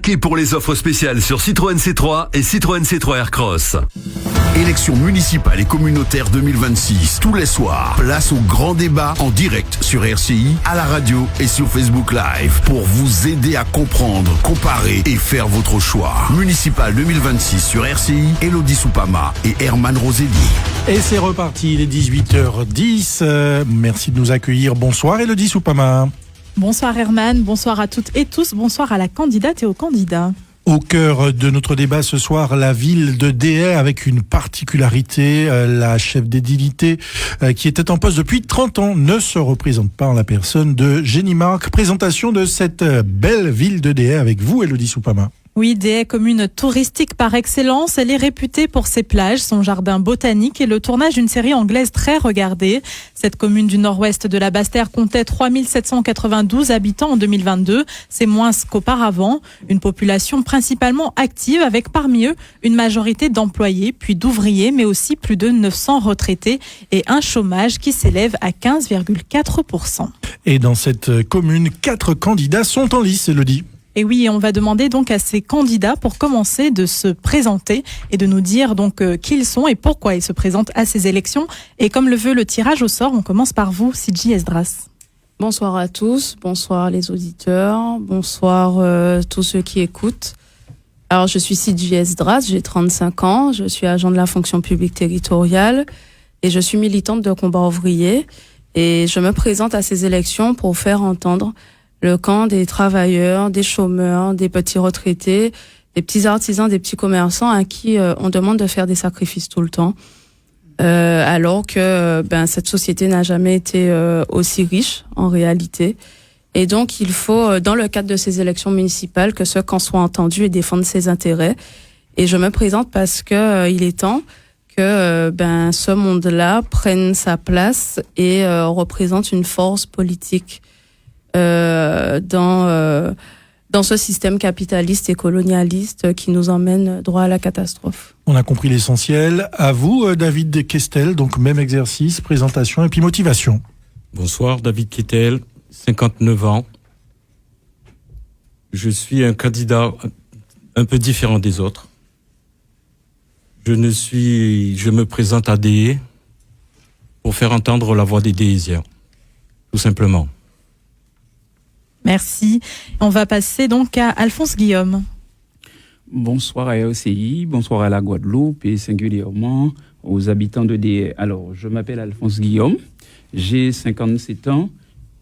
Cliquez pour les offres spéciales sur Citroën C3 et Citroën C3 Aircross. Élections municipales et communautaires 2026, tous les soirs. Place au grand débat en direct sur RCI, à la radio et sur Facebook Live pour vous aider à comprendre, comparer et faire votre choix. Municipal 2026 sur RCI, Elodie Soupama et Herman Roselli. Et c'est reparti, il est 18h10. Merci de nous accueillir. Bonsoir Elodie Soupama. Bonsoir Herman, bonsoir à toutes et tous, bonsoir à la candidate et aux candidats. Au cœur de notre débat ce soir, la ville de Déhay avec une particularité, la chef d'édilité qui était en poste depuis 30 ans ne se représente pas en la personne de Jenny Marc. Présentation de cette belle ville de Déhay avec vous Elodie Soupama. Oui, Déhay, commune touristique par excellence, elle est réputée pour ses plages, son jardin botanique et le tournage d'une série anglaise très regardée. Cette commune du nord-ouest de la Basse-Terre comptait 3792 habitants en 2022, c'est moins qu'auparavant. Une population principalement active avec parmi eux une majorité d'employés, puis d'ouvriers, mais aussi plus de 900 retraités et un chômage qui s'élève à 15,4%. Et dans cette commune, 4 candidats sont en lice, Elodie. Et oui, on va demander donc à ces candidats pour commencer de se présenter et de nous dire donc qui ils sont et pourquoi ils se présentent à ces élections. Et comme le veut le tirage au sort, on commence par vous, Sidji Esdras. Bonsoir à tous, bonsoir les auditeurs, bonsoir tous ceux qui écoutent. Alors je suis Sidji Esdras, j'ai 35 ans, je suis agent de la fonction publique territoriale et je suis militante de combat ouvrier. Et je me présente à ces élections pour faire entendre le camp des travailleurs, des chômeurs, des petits retraités, des petits artisans, des petits commerçants à qui on demande de faire des sacrifices tout le temps, alors que cette société n'a jamais été aussi riche en réalité. Et donc il faut, dans le cadre de ces élections municipales, que ce camp soit entendu et défendre ses intérêts. Et je me présente parce que il est temps que ce monde-là prenne sa place et représente une force politique dans ce système capitaliste et colonialiste qui nous emmène droit à la catastrophe. On a compris l'essentiel. À vous, David Kestel, donc même exercice, présentation et puis motivation. Bonsoir, David Kestel, 59 ans. Je suis un candidat un peu différent des autres. Je me présente à Déhay pour faire entendre la voix des Déhésiens, tout simplement. Merci. On va passer donc à Alphonse Guillaume. Bonsoir à RCI, bonsoir à la Guadeloupe et singulièrement aux habitants de Déhay. Alors, je m'appelle Alphonse Guillaume, j'ai 57 ans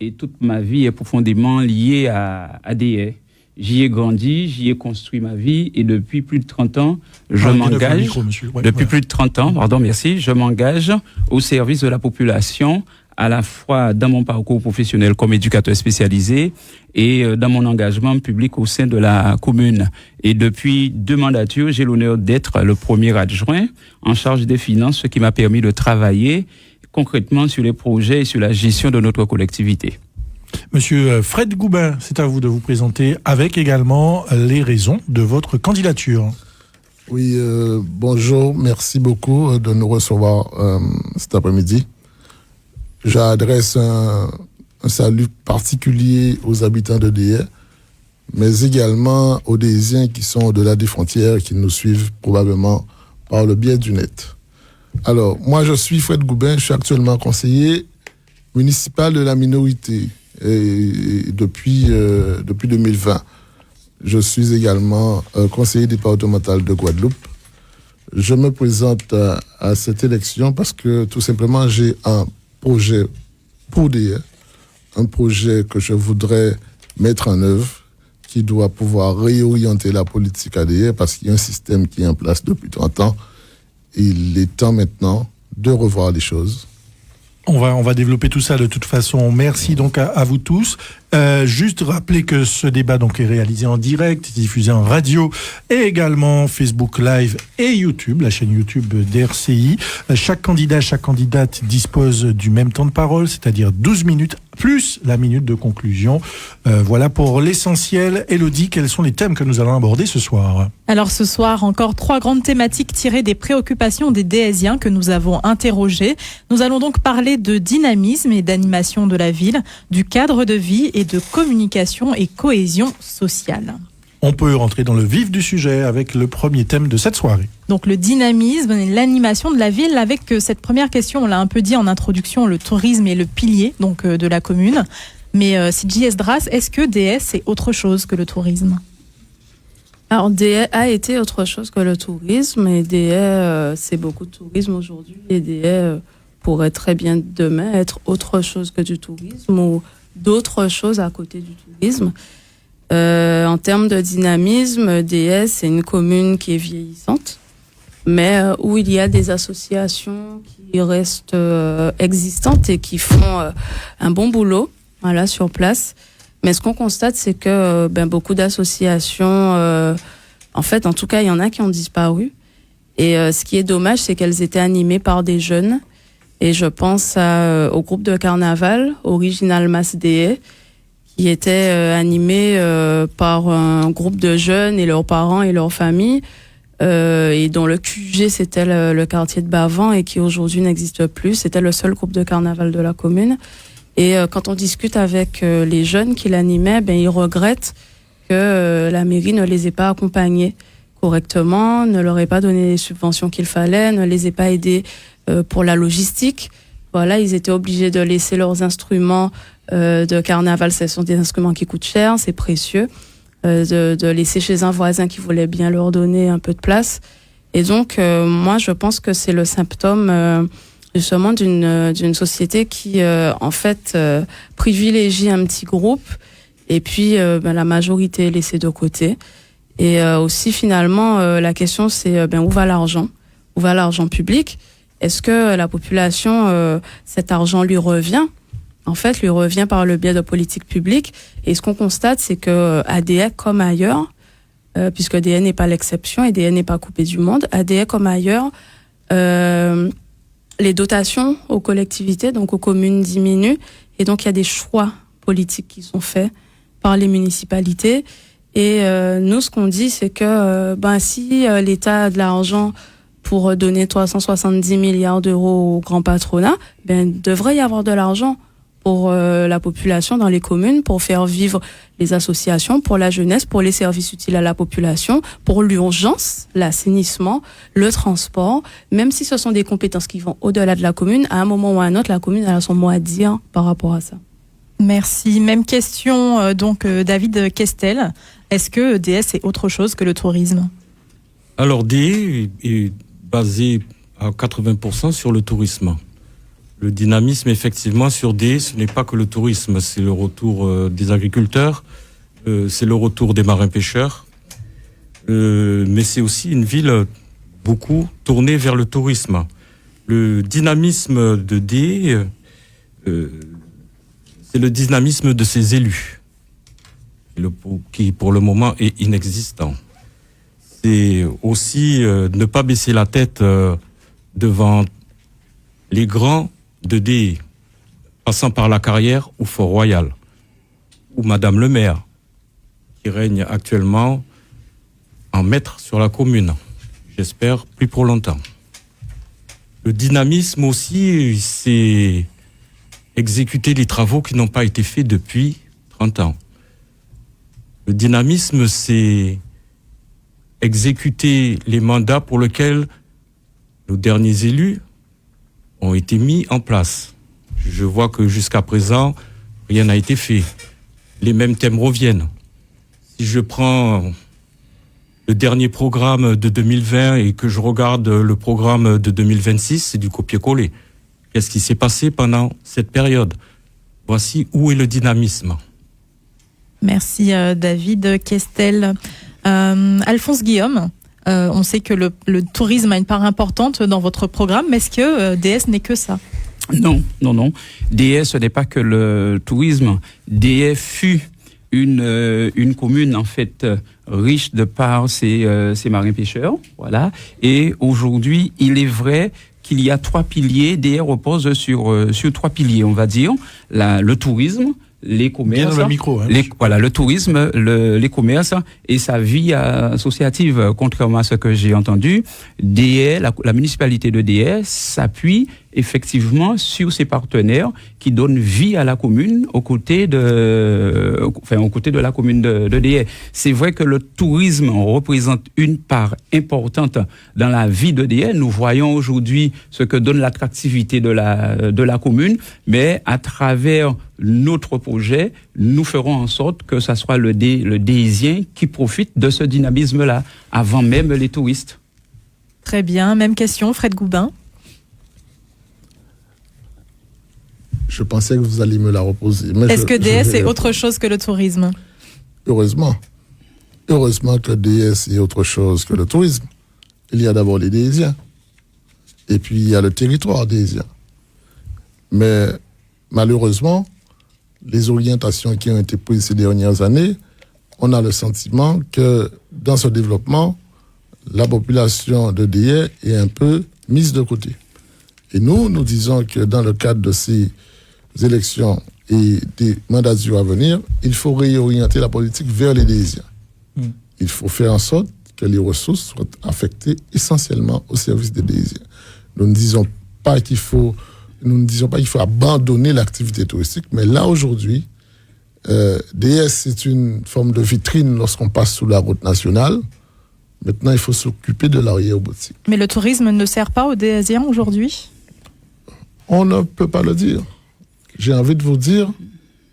et toute ma vie est profondément liée à Déhay. J'y ai grandi, j'y ai construit ma vie et depuis plus de 30 ans, je m'engage au service de la population, à la fois dans mon parcours professionnel comme éducateur spécialisé et dans mon engagement public au sein de la commune. Et depuis 2 mandatures, j'ai l'honneur d'être le premier adjoint en charge des finances, ce qui m'a permis de travailler concrètement sur les projets et sur la gestion de notre collectivité. Monsieur Fred Goubin, c'est à vous de vous présenter avec également les raisons de votre candidature. Oui, bonjour, merci beaucoup de nous recevoir cet après-midi. J'adresse un salut particulier aux habitants de Déhay, mais également aux Déhésiens qui sont au-delà des frontières, qui nous suivent probablement par le biais du net. Alors, moi je suis Fred Goubin, je suis actuellement conseiller municipal de la minorité et depuis 2020. Je suis également conseiller départemental de Guadeloupe. Je me présente à cette élection parce que tout simplement j'ai un projet pour Déhay, un projet que je voudrais mettre en œuvre, qui doit pouvoir réorienter la politique à Déhay parce qu'il y a un système qui est en place depuis 30 ans. Il est temps maintenant de revoir les choses. On va développer tout ça de toute façon. Merci donc à vous tous. Juste rappeler que ce débat donc est réalisé en direct, diffusé en radio et également Facebook Live et YouTube, la chaîne YouTube d'RCI. Chaque candidat, chaque candidate dispose du même temps de parole, c'est-à-dire 12 minutes plus la minute de conclusion. Voilà pour l'essentiel. Elodie, quels sont les thèmes que nous allons aborder ce soir ? Alors ce soir, encore 3 grandes thématiques tirées des préoccupations des Déhésiens que nous avons interrogées. Nous allons donc parler de dynamisme et d'animation de la ville, du cadre de vie et de communication et cohésion sociale. On peut rentrer dans le vif du sujet avec le premier thème de cette soirée. Donc le dynamisme et l'animation de la ville, avec cette première question, on l'a un peu dit en introduction, le tourisme est le pilier donc de la commune. Mais Sidji Esdras, est-ce que DS c'est autre chose que le tourisme ? Alors DS a été autre chose que le tourisme, et DS c'est beaucoup de tourisme aujourd'hui, et DS pourrait très bien demain être autre chose que du tourisme ou d'autres choses à côté du tourisme. En termes de dynamisme, DS c'est une commune qui est vieillissante, mais où il y a des associations qui restent existantes et qui font un bon boulot, voilà, sur place. Mais ce qu'on constate, c'est que beaucoup d'associations, en fait, en tout cas, il y en a qui ont disparu. Et ce qui est dommage, c'est qu'elles étaient animées par des jeunes. Et je pense au groupe de carnaval, Original Mass DE, qui était animé par un groupe de jeunes et leurs parents et leurs familles, et dont le QG, c'était le quartier de Bavant, et qui aujourd'hui n'existe plus. C'était le seul groupe de carnaval de la commune. Et quand on discute avec les jeunes qui l'animaient, ils regrettent que la mairie ne les ait pas accompagnés correctement, ne leur ait pas donné les subventions qu'il fallait, ne les ait pas aidés pour la logistique. Voilà, ils étaient obligés de laisser leurs instruments de carnaval. Ce sont des instruments qui coûtent cher, c'est précieux, de laisser chez un voisin qui voulait bien leur donner un peu de place. Et donc, moi, je pense que c'est le symptôme justement d'une société qui en fait privilégie un petit groupe, et puis la majorité est laissée de côté. Et aussi finalement la question c'est où va l'argent public? Est-ce que la population, cet argent lui revient? En fait, lui revient par le biais de politiques publiques. Et ce qu'on constate, c'est que ADE comme ailleurs, puisque ADE n'est pas l'exception, et ADE n'est pas coupé du monde, ADE comme ailleurs, les dotations aux collectivités, donc aux communes, diminuent. Et donc, il y a des choix politiques qui sont faits par les municipalités. Et nous, ce qu'on dit, c'est que si l'État a de l'argent pour donner 370 milliards d'euros au grand patronat, devrait y avoir de l'argent pour la population dans les communes, pour faire vivre les associations, pour la jeunesse, pour les services utiles à la population, pour l'urgence, l'assainissement, le transport. Même si ce sont des compétences qui vont au-delà de la commune, à un moment ou à un autre, la commune a son mot à dire par rapport à ça. Merci. Même question, David Kestel. Est-ce que DS est autre chose que le tourisme? Alors, DS est basé à 80% sur le tourisme. Le dynamisme, effectivement, sur DS, ce n'est pas que le tourisme, c'est le retour des agriculteurs, c'est le retour des marins-pêcheurs, mais c'est aussi une ville beaucoup tournée vers le tourisme. Le dynamisme de DS, c'est le dynamisme de ses élus, qui pour le moment est inexistant. C'est aussi ne pas baisser la tête devant les grands de DS, passant par la Carrière ou Fort-Royal, ou Madame le maire, qui règne actuellement en maître sur la commune. J'espère plus pour longtemps. Le dynamisme aussi, c'est exécuter les travaux qui n'ont pas été faits depuis 30 ans. Le dynamisme, c'est exécuter les mandats pour lesquels nos derniers élus ont été mis en place. Je vois que jusqu'à présent, rien n'a été fait. Les mêmes thèmes reviennent. Si je prends le dernier programme de 2020 et que je regarde le programme de 2026, c'est du copier-coller. Qu'est-ce qui s'est passé pendant cette période? Voici où est le dynamisme. Merci David Kestel. Alphonse Guillaume, on sait que le tourisme a une part importante dans votre programme, mais est-ce que DS n'est que ça? Non. DS, ce n'est pas que le tourisme. DS fut une commune, en fait, riche de par ses marins-pêcheurs, voilà. Et aujourd'hui, il est vrai qu'il y a 3 piliers. DS repose sur 3 piliers, on va dire. Le tourisme, les commerces, bien dans le micro, hein. le tourisme, les commerces et sa vie associative. Contrairement à ce que j'ai entendu, DS, la municipalité de DS s'appuie effectivement sur ces partenaires qui donnent vie à la commune aux côtés de la commune de Déhay. C'est vrai que le tourisme représente une part importante dans la vie de Déhay. Nous voyons aujourd'hui ce que donne l'attractivité de la commune, mais à travers notre projet, nous ferons en sorte que ça soit le Déhaisien qui profite de ce dynamisme-là, avant même les touristes. Très bien. Même question, Fred Goubin. Je pensais que vous alliez me la reposer. Est-ce que Déhay, c'est autre chose que le tourisme? Heureusement. Heureusement que Déhay, c'est autre chose que le tourisme. Il y a d'abord les Déhaisiens. Et puis, il y a le territoire déhaisien. Mais, malheureusement, les orientations qui ont été prises ces dernières années, on a le sentiment que, dans ce développement, la population de Déhay est un peu mise de côté. Et nous disons que dans le cadre de ces élections et des mandatures à venir, il faut réorienter la politique vers les Déhaisiens. Il faut faire en sorte que les ressources soient affectées essentiellement au service des Déhaisiens. Nous ne disons pas qu'il faut abandonner l'activité touristique, mais là aujourd'hui, Déhay, c'est une forme de vitrine lorsqu'on passe sous la route nationale. Maintenant, il faut s'occuper de l'arrière-boutique. Mais le tourisme ne sert pas aux Déhaisiens aujourd'hui? On ne peut pas le dire. J'ai envie de vous dire,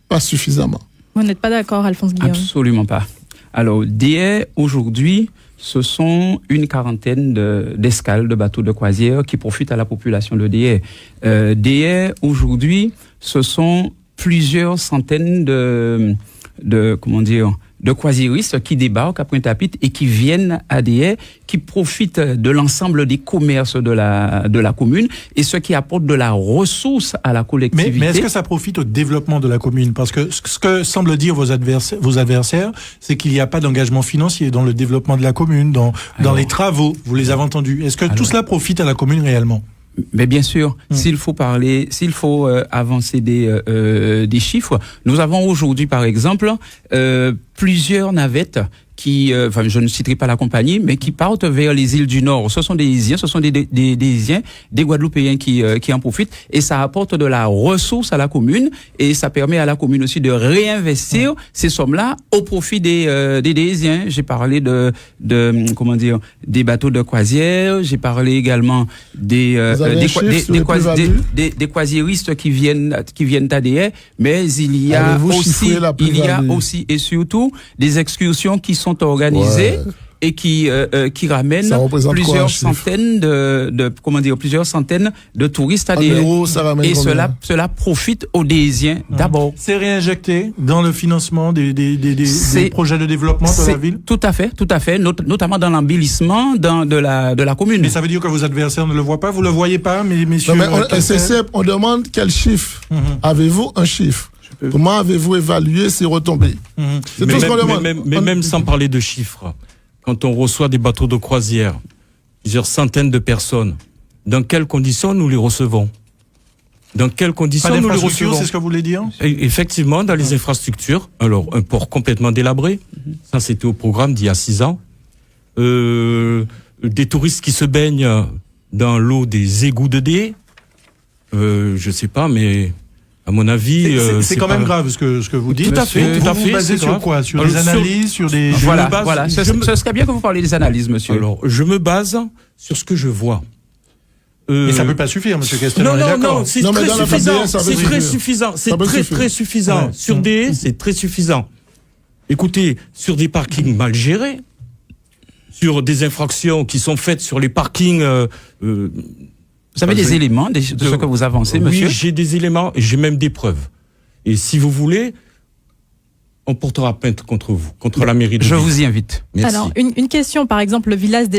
pas suffisamment. Vous n'êtes pas d'accord, Alphonse Guillaume? Absolument pas. Alors, Déhay, aujourd'hui, ce sont une quarantaine d'escales de bateaux de croisière qui profitent à la population de Déhay. Déhay, aujourd'hui, ce sont plusieurs centaines de croisiéristes qui débarquent à Pointe-à-Pitre et qui viennent à Déhay, qui profitent de l'ensemble des commerces de la commune et ce qui apporte de la ressource à la collectivité. Mais est-ce que ça profite au développement de la commune? Parce que ce que semblent dire vos adversaires, c'est qu'il n'y a pas d'engagement financier dans le développement de la commune, dans les travaux. Vous les avez entendus. Est-ce que tout cela profite à la commune réellement? Mais bien sûr, s'il faut avancer des chiffres, nous avons aujourd'hui, par exemple, plusieurs navettes qui, je ne citerai pas la compagnie, mais qui partent vers les îles du Nord. Ce sont des Déhaisiens, des Guadeloupéens qui en profitent, et ça apporte de la ressource à la commune, et ça permet à la commune aussi de réinvestir ces sommes-là au profit des Déhaisiens. J'ai parlé des bateaux de croisière, j'ai parlé également des croisiéristes qui viennent à Déhay, mais il y a aussi et surtout des excursions qui sont organisées et qui ramènent plusieurs centaines de touristes à Déhay. Et cela profite aux Déhaisiens d'abord. C'est réinjecté dans le financement des projets de développement de la ville? Tout à fait, notamment dans l'embellissement de la commune. Mais ça veut dire que vos adversaires ne le voient pas? Vous le voyez pas, messieurs? On demande quel chiffre. Avez-vous un chiffre? Comment avez-vous évalué ces retombées? C'est tout ce qu'on demande. Mais même sans parler de chiffres, quand on reçoit des bateaux de croisière, plusieurs centaines de personnes, dans quelles conditions nous les recevons? Dans quelles conditions nous les recevons? C'est ce que vous voulez dire? Effectivement, dans les infrastructures. Alors, un port complètement délabré. Ça, c'était au programme d'il y a 6 ans. Des touristes qui se baignent dans l'eau des égouts de Déhay. Je sais pas, mais à mon avis, c'est quand même grave ce que vous dites. Tout à fait. Vous basez sur quoi? Sur des analyses, sur des... Voilà. Ce serait bien que vous parliez des analyses, monsieur. Alors, je me base sur ce que je vois. Mais ça peut pas suffire, monsieur Castel. Non, c'est très suffisant. C'est très suffisant. C'est très suffisant. Sur Déhay, c'est très suffisant. Écoutez, sur des parkings mal gérés, sur des infractions qui sont faites sur les parkings... Vous avez des éléments de ce que vous avancez, monsieur? Oui, j'ai des éléments et j'ai même des preuves. Et si vous voulez, on portera plainte contre vous, contre la mairie de Je vous y invite. Merci. Alors, une question, par exemple, le village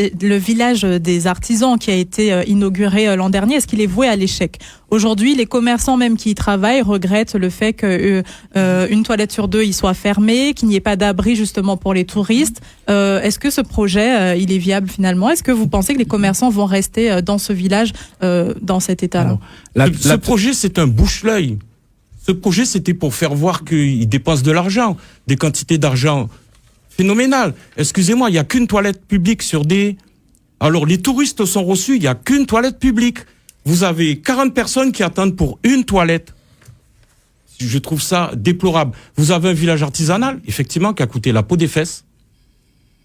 des artisans qui a été inauguré l'an dernier, est-ce qu'il est voué à l'échec? Aujourd'hui, les commerçants même qui y travaillent regrettent le fait qu'une toilette sur 2 y soit fermée, qu'il n'y ait pas d'abri justement pour les touristes. Est-ce que ce projet, il est viable finalement? Est-ce que vous pensez que les commerçants vont rester dans ce village, dans cet état-là? Ce projet, c'est un bouche-l'œil. Ce projet, c'était pour faire voir qu'ils dépensent de l'argent, des quantités d'argent phénoménales. Excusez-moi, il n'y a qu'une toilette publique sur Déhay. Alors, les touristes sont reçus, il n'y a qu'une toilette publique. vous avez 40 personnes qui attendent pour une toilette. Je trouve ça déplorable. Vous avez un village artisanal, effectivement, qui a coûté la peau des fesses.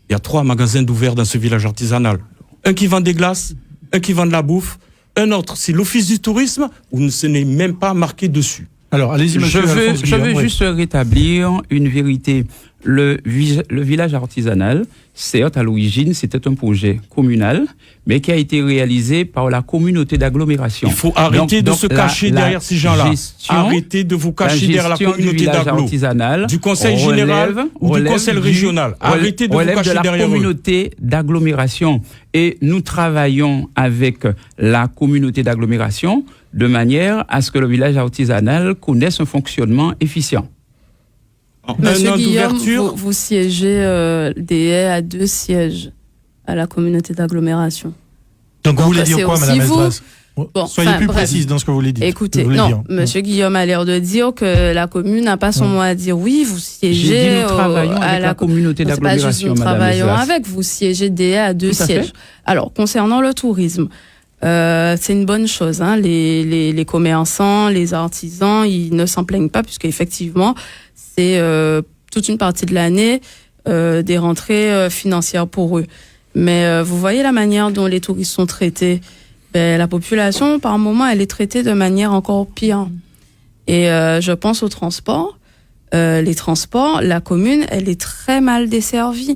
Il y a 3 magasins d'ouverts dans ce village artisanal. Un qui vend des glaces, un qui vend de la bouffe, un autre, c'est l'office du tourisme, où ce n'est même pas marqué dessus. Alors, allez-y, monsieur. Je veux juste rétablir une vérité. Le village artisanal, certes, à l'origine, c'était un projet communal, mais qui a été réalisé par la communauté d'agglomération. Il faut arrêter de se cacher derrière ces gens-là. Arrêtez de vous cacher derrière la communauté d'agglomération, du conseil général ou du conseil régional. Arrêtez de vous cacher derrière la communauté d'agglomération. Et nous travaillons avec la communauté d'agglomération de manière à ce que le village artisanal connaisse un fonctionnement efficient. Monsieur Guillaume, vous siégez des à 2 sièges à la communauté d'agglomération. Donc vous voulez dire quoi, Madame Esdras? Bon, soyez plus précise dans ce que vous voulez dire. Écoutez, non, Monsieur Guillaume a l'air de dire que la commune n'a pas son mot à dire. Oui, vous siégez nous travaillons avec la communauté d'agglomération. Nous travaillons avec, vous siégez des à 2 sièges. Alors, concernant le tourisme, c'est une bonne chose. Hein. Les commerçants, les artisans, ils ne s'en plaignent pas puisque effectivement, c'est toute une partie de l'année des rentrées financières pour eux. Mais vous voyez la manière dont les touristes sont traités. La population, par moment, elle est traitée de manière encore pire. Et je pense aux transports. Les transports, la commune, elle est très mal desservie.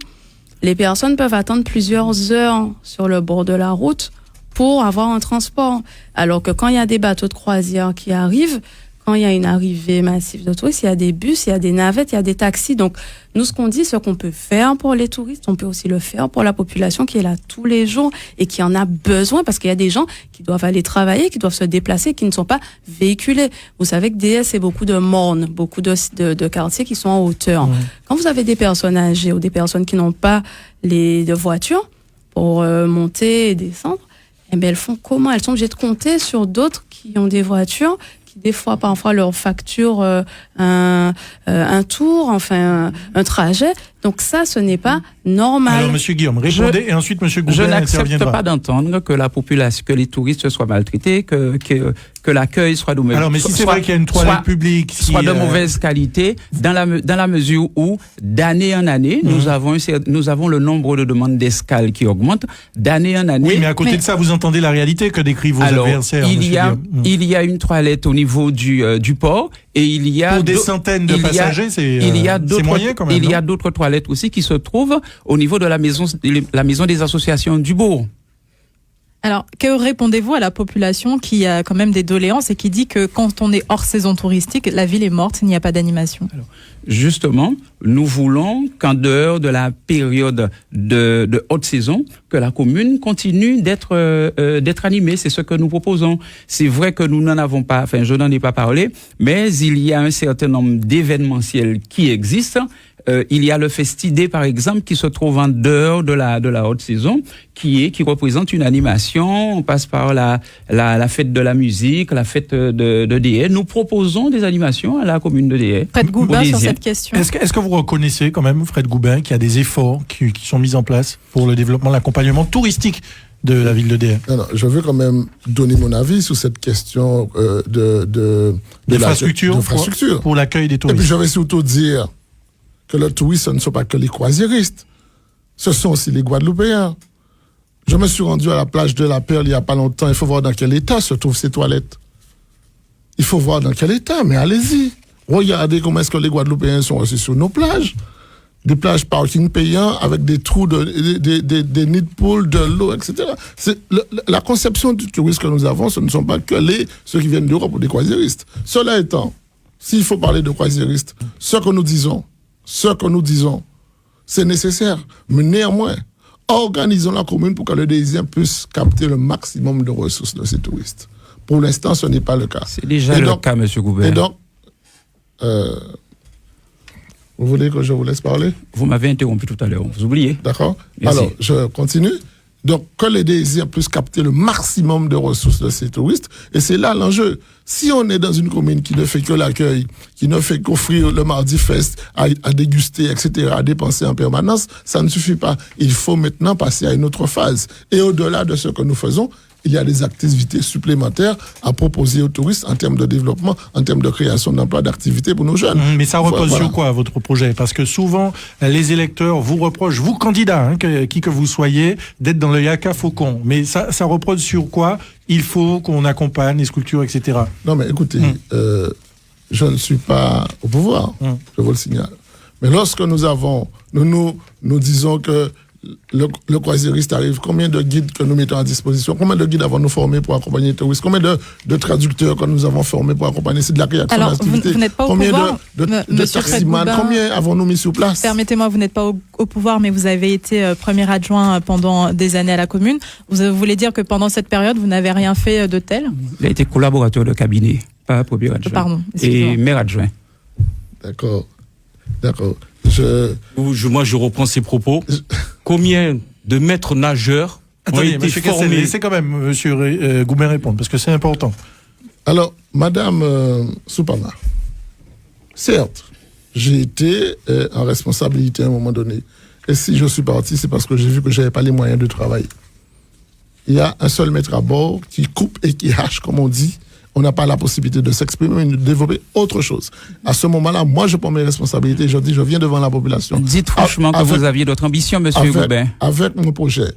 Les personnes peuvent attendre plusieurs heures sur le bord de la route pour avoir un transport. Alors que quand il y a des bateaux de croisière qui arrivent, quand il y a une arrivée massive de touristes, il y a des bus, il y a des navettes, il y a des taxis. Donc, nous, ce qu'on dit, ce qu'on peut faire pour les touristes, on peut aussi le faire pour la population qui est là tous les jours et qui en a besoin parce qu'il y a des gens qui doivent aller travailler, qui doivent se déplacer, qui ne sont pas véhiculés. Vous savez que DS, c'est beaucoup de mornes, beaucoup de quartiers qui sont en hauteur. Quand vous avez des personnes âgées ou des personnes qui n'ont pas de voitures pour monter et descendre, eh bien, elles font comment? Elles sont obligées de compter sur d'autres qui ont des voitures, qui des fois, parfois, leur facturent un tour, enfin un trajet. Donc ça, ce n'est pas normal. Alors, Monsieur Guillaume, répondez et ensuite Monsieur Goubin interviendra. Je n'accepte pas d'entendre que la population, que les touristes soient maltraités, que l'accueil soit de mauvaise. Alors, mais si c'est vrai qu'il y a une toilette publique, soit de mauvaise qualité, dans la mesure où d'année en année, nous avons le nombre de demandes d'escale qui augmente d'année en année. Oui, mais à côté de ça, vous entendez la réalité que décrivent vos adversaires. Il y a une toilette au niveau du port et il y a pour des centaines de passagers, c'est moyen quand même. Il y a d'autres toilettes aussi qui se trouvent au niveau de la maison des associations du bourg. Alors, que répondez-vous à la population qui a quand même des doléances et qui dit que quand on est hors saison touristique, la ville est morte, il n'y a pas d'animation? Alors, justement, nous voulons qu'en dehors de la période de haute saison, que la commune continue d'être animée. C'est ce que nous proposons. C'est vrai que nous n'en avons pas, enfin, je n'en ai pas parlé, mais il y a un certain nombre d'événementiels qui existent. Il y a le Festidé, par exemple, qui se trouve en dehors de la haute saison, qui représente une animation. On passe par la fête de la musique, la fête de Déhay. Nous proposons des animations à la commune de Déhay. Fred Goubin, sur cette question. Est-ce que vous reconnaissez quand même, Fred Goubin, qu'il y a des efforts qui sont mis en place pour le développement, l'accompagnement touristique de la ville de Déhay? Non, je veux quand même donner mon avis sur cette question d'infrastructure pour l'accueil des touristes. Et puis je vais surtout dire que les touristes, ce ne sont pas que les croisiéristes. Ce sont aussi les Guadeloupéens. Je me suis rendu à la plage de la Perle il n'y a pas longtemps. Il faut voir dans quel état se trouvent ces toilettes. Il faut voir dans quel état, mais allez-y. Regardez comment est-ce que les Guadeloupéens sont aussi sur nos plages. Des plages parking payants avec des trous, des nids de poules, de l'eau, etc. La conception du tourisme que nous avons, ce ne sont pas que ceux qui viennent d'Europe ou des croisiéristes. Cela étant, s'il faut parler de croisiéristes, ce que nous disons, c'est nécessaire. Mais néanmoins, organisons la commune pour que le désir puisse capter le maximum de ressources de ces touristes. Pour l'instant, ce n'est pas le cas. C'est déjà le cas, M. Goubert. Et donc, vous voulez que je vous laisse parler? Vous m'avez interrompu tout à l'heure, vous oubliez. D'accord. Merci. Alors, je continue. Donc, que les désirs puissent capter le maximum de ressources de ces touristes. Et c'est là l'enjeu. Si on est dans une commune qui ne fait que l'accueil, qui ne fait qu'offrir le mardi fest à déguster, etc., à dépenser en permanence, ça ne suffit pas. Il faut maintenant passer à une autre phase. Et au-delà de ce que nous faisons, il y a des activités supplémentaires à proposer aux touristes en termes de développement, en termes de création d'emplois, d'activités pour nos jeunes. Mais ça repose Voilà. sur quoi, votre projet? Parce que souvent, les électeurs vous reprochent, vous candidats, qui que vous soyez, d'être dans le Yaka Faucon. Mais ça repose sur quoi? Il faut qu'on accompagne les sculptures, etc. Non, mais écoutez, je ne suis pas au pouvoir, je vous le signale. Mais lorsque nous disons que le croisiériste arrive, combien de guides que nous mettons à disposition, combien de guides avons-nous formés pour accompagner les touristes, combien de traducteurs que nous avons formés pour accompagner, c'est de la création d'activité. Vous n'êtes pas au pouvoir, de taximans, combien avons-nous mis sur place? Permettez-moi, vous n'êtes pas au pouvoir, mais vous avez été premier adjoint pendant des années à la commune. Vous voulez dire que pendant cette période, vous n'avez rien fait de tel? Il a été collaborateur de cabinet, pas premier adjoint. Pardon, et maire adjoint. D'accord. Moi, je reprends ces propos. Combien de maîtres nageurs ont Attendez, été monsieur Kessel, formés? laissez quand même monsieur Goubin répondre, parce que c'est important. Alors, Madame Soupana, certes, j'ai été en responsabilité à un moment donné. Et si je suis parti, c'est parce que j'ai vu que je n'avais pas les moyens de travailler. Il y a un seul maître à bord qui coupe et qui hache, comme on dit. On n'a pas la possibilité de s'exprimer, mais de développer autre chose. À ce moment-là, moi, je prends mes responsabilités. Je dis, je viens devant la population. Dites franchement que vous aviez d'autres ambitions, monsieur Goubin. Avec mon projet.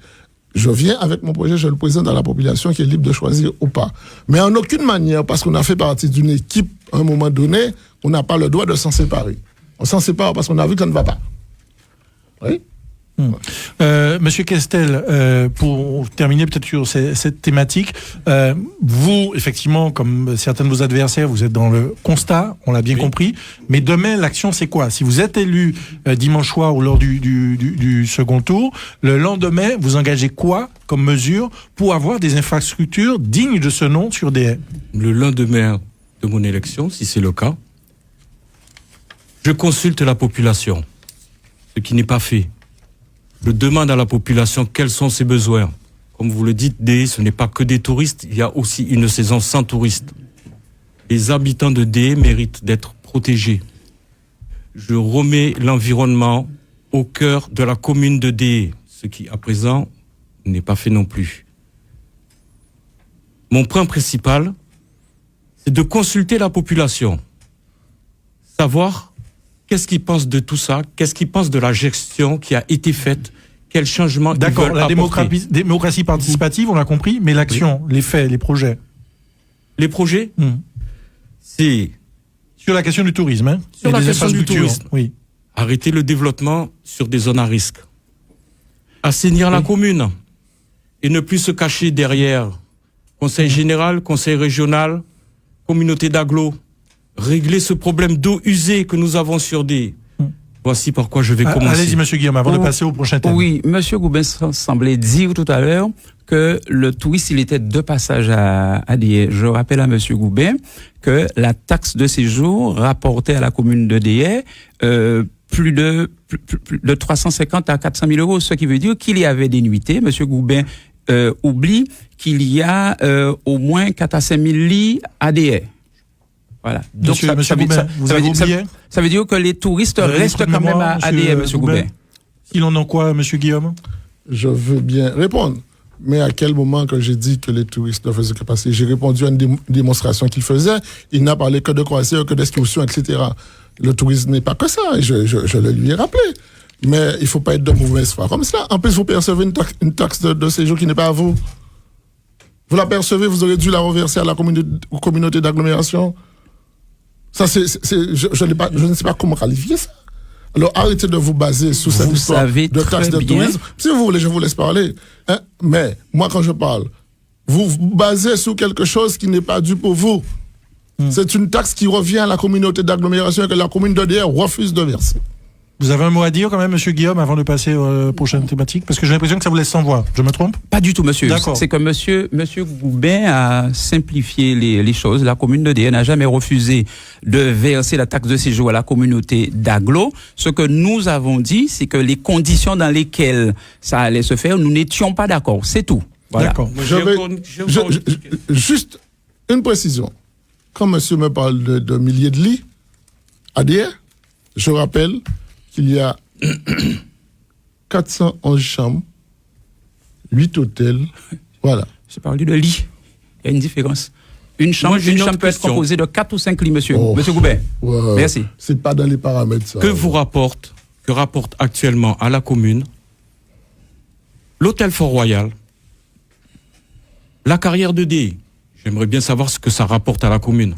Je viens avec mon projet, je le présente à la population qui est libre de choisir ou pas. Mais en aucune manière, parce qu'on a fait partie d'une équipe à un moment donné, on n'a pas le droit de s'en séparer. On s'en sépare parce qu'on a vu que ça ne va pas. Oui. Monsieur Kestel, pour terminer peut-être sur cette thématique, vous, effectivement, comme certains de vos adversaires, vous êtes dans le constat, on l'a bien compris, mais demain, l'action, c'est quoi? Si vous êtes élu dimanche soir ou lors du second tour, le lendemain, vous engagez quoi comme mesure pour avoir des infrastructures dignes de ce nom sur des... Le lendemain de mon élection, si c'est le cas, je consulte la population, ce qui n'est pas fait. Je demande à la population quels sont ses besoins. Comme vous le dites, ce n'est pas que des touristes, il y a aussi une saison sans touristes. Les habitants de Dé méritent d'être protégés. Je remets l'environnement au cœur de la commune de Dé, ce qui, à présent, n'est pas fait non plus. Mon point principal, c'est de consulter la population, savoir qu'est-ce qu'ils pensent de tout ça, qu'est-ce qu'ils pensent de la gestion qui a été faite, quel changement ils veulent apporter. D'accord, la démocratie participative, on l'a compris, mais l'action, les faits, les projets. Les projets, c'est... Sur la question du tourisme, Sur la question du tourisme. Oui. Arrêter le développement sur des zones à risque. Assainir la commune et ne plus se cacher derrière conseil général, conseil régional, communauté d'agglo. Régler ce problème d'eau usée que nous avons sur des... Voici pourquoi je vais commencer. Allez-y, monsieur Guillaume, avant de passer au prochain thème. Oui, monsieur Goubin semblait dire tout à l'heure que le touriste, il était de passage à Déhay. Je rappelle à monsieur Goubin que la taxe de séjour rapportait à la commune de Déhay plus de 350 à 400 000 euros, ce qui veut dire qu'il y avait des nuitées. Monsieur Goubin oublie qu'il y a au moins 4 à 5 000 lits à Déhay. Voilà. Donc, ça veut dire que les touristes restent quand même à Déhay, monsieur Goubin. Il en a quoi, monsieur Guillaume? Je veux bien répondre. Mais à quel moment que j'ai dit que les touristes ne faisaient que passer? J'ai répondu à une démonstration qu'il faisait. Il n'a parlé que de croisières, que d'excursions, etc. Le tourisme n'est pas que ça. Je le lui ai rappelé. Mais il ne faut pas être de mauvaise foi comme cela. En plus, vous percevez une taxe de séjour qui n'est pas à vous. Vous la percevez, vous aurez dû la reverser à la communauté d'agglomération. Ça, je ne sais pas comment qualifier ça. Alors, arrêtez de vous baser sur cette histoire de taxe de tourisme. Si vous voulez, je vous laisse parler. Hein? Mais, moi, quand je parle, vous vous basez sur quelque chose qui n'est pas dû pour vous. C'est une taxe qui revient à la communauté d'agglomération et que la commune de Déhay refuse de verser. Vous avez un mot à dire quand même, monsieur Guillaume, avant de passer aux prochaines thématiques? Parce que j'ai l'impression que ça vous laisse sans voix. Je me trompe? Pas du tout, monsieur. D'accord. C'est que monsieur Goubin a simplifié les choses. La commune de Déhay n'a jamais refusé de verser la taxe de séjour à la communauté d'agglo. Ce que nous avons dit, c'est que les conditions dans lesquelles ça allait se faire, nous n'étions pas d'accord. C'est tout. Voilà. D'accord. Juste une précision. Quand monsieur me parle de milliers de lits à Déhay, je rappelle qu'il y a 411 chambres, 8 hôtels, voilà. J'ai parlé de lit. Il y a une différence. Une chambre peut être composée de 4 ou 5 lits, monsieur. Monsieur Goubert. Ouais, merci. C'est pas dans les paramètres, ça. Que rapporte actuellement à la commune l'hôtel Fort-Royal, la carrière de DE? J'aimerais bien savoir ce que ça rapporte à la commune.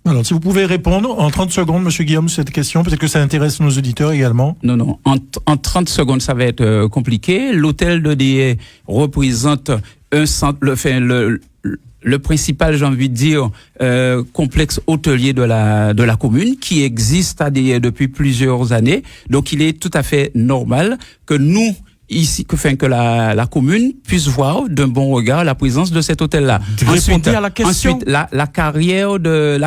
Alors, si vous pouvez répondre en 30 secondes, Monsieur Guillaume, cette question, peut-être que ça intéresse nos auditeurs également. Non. En 30 secondes, ça va être compliqué. L'hôtel de DE représente un centre, le principal, j'ai envie de dire, complexe hôtelier de la commune qui existe à DE depuis plusieurs années. Donc, il est tout à fait normal que nous, ici, que la commune puisse voir d'un bon regard la présence de cet hôtel-là. Répondez à la question. Ensuite, la carrière de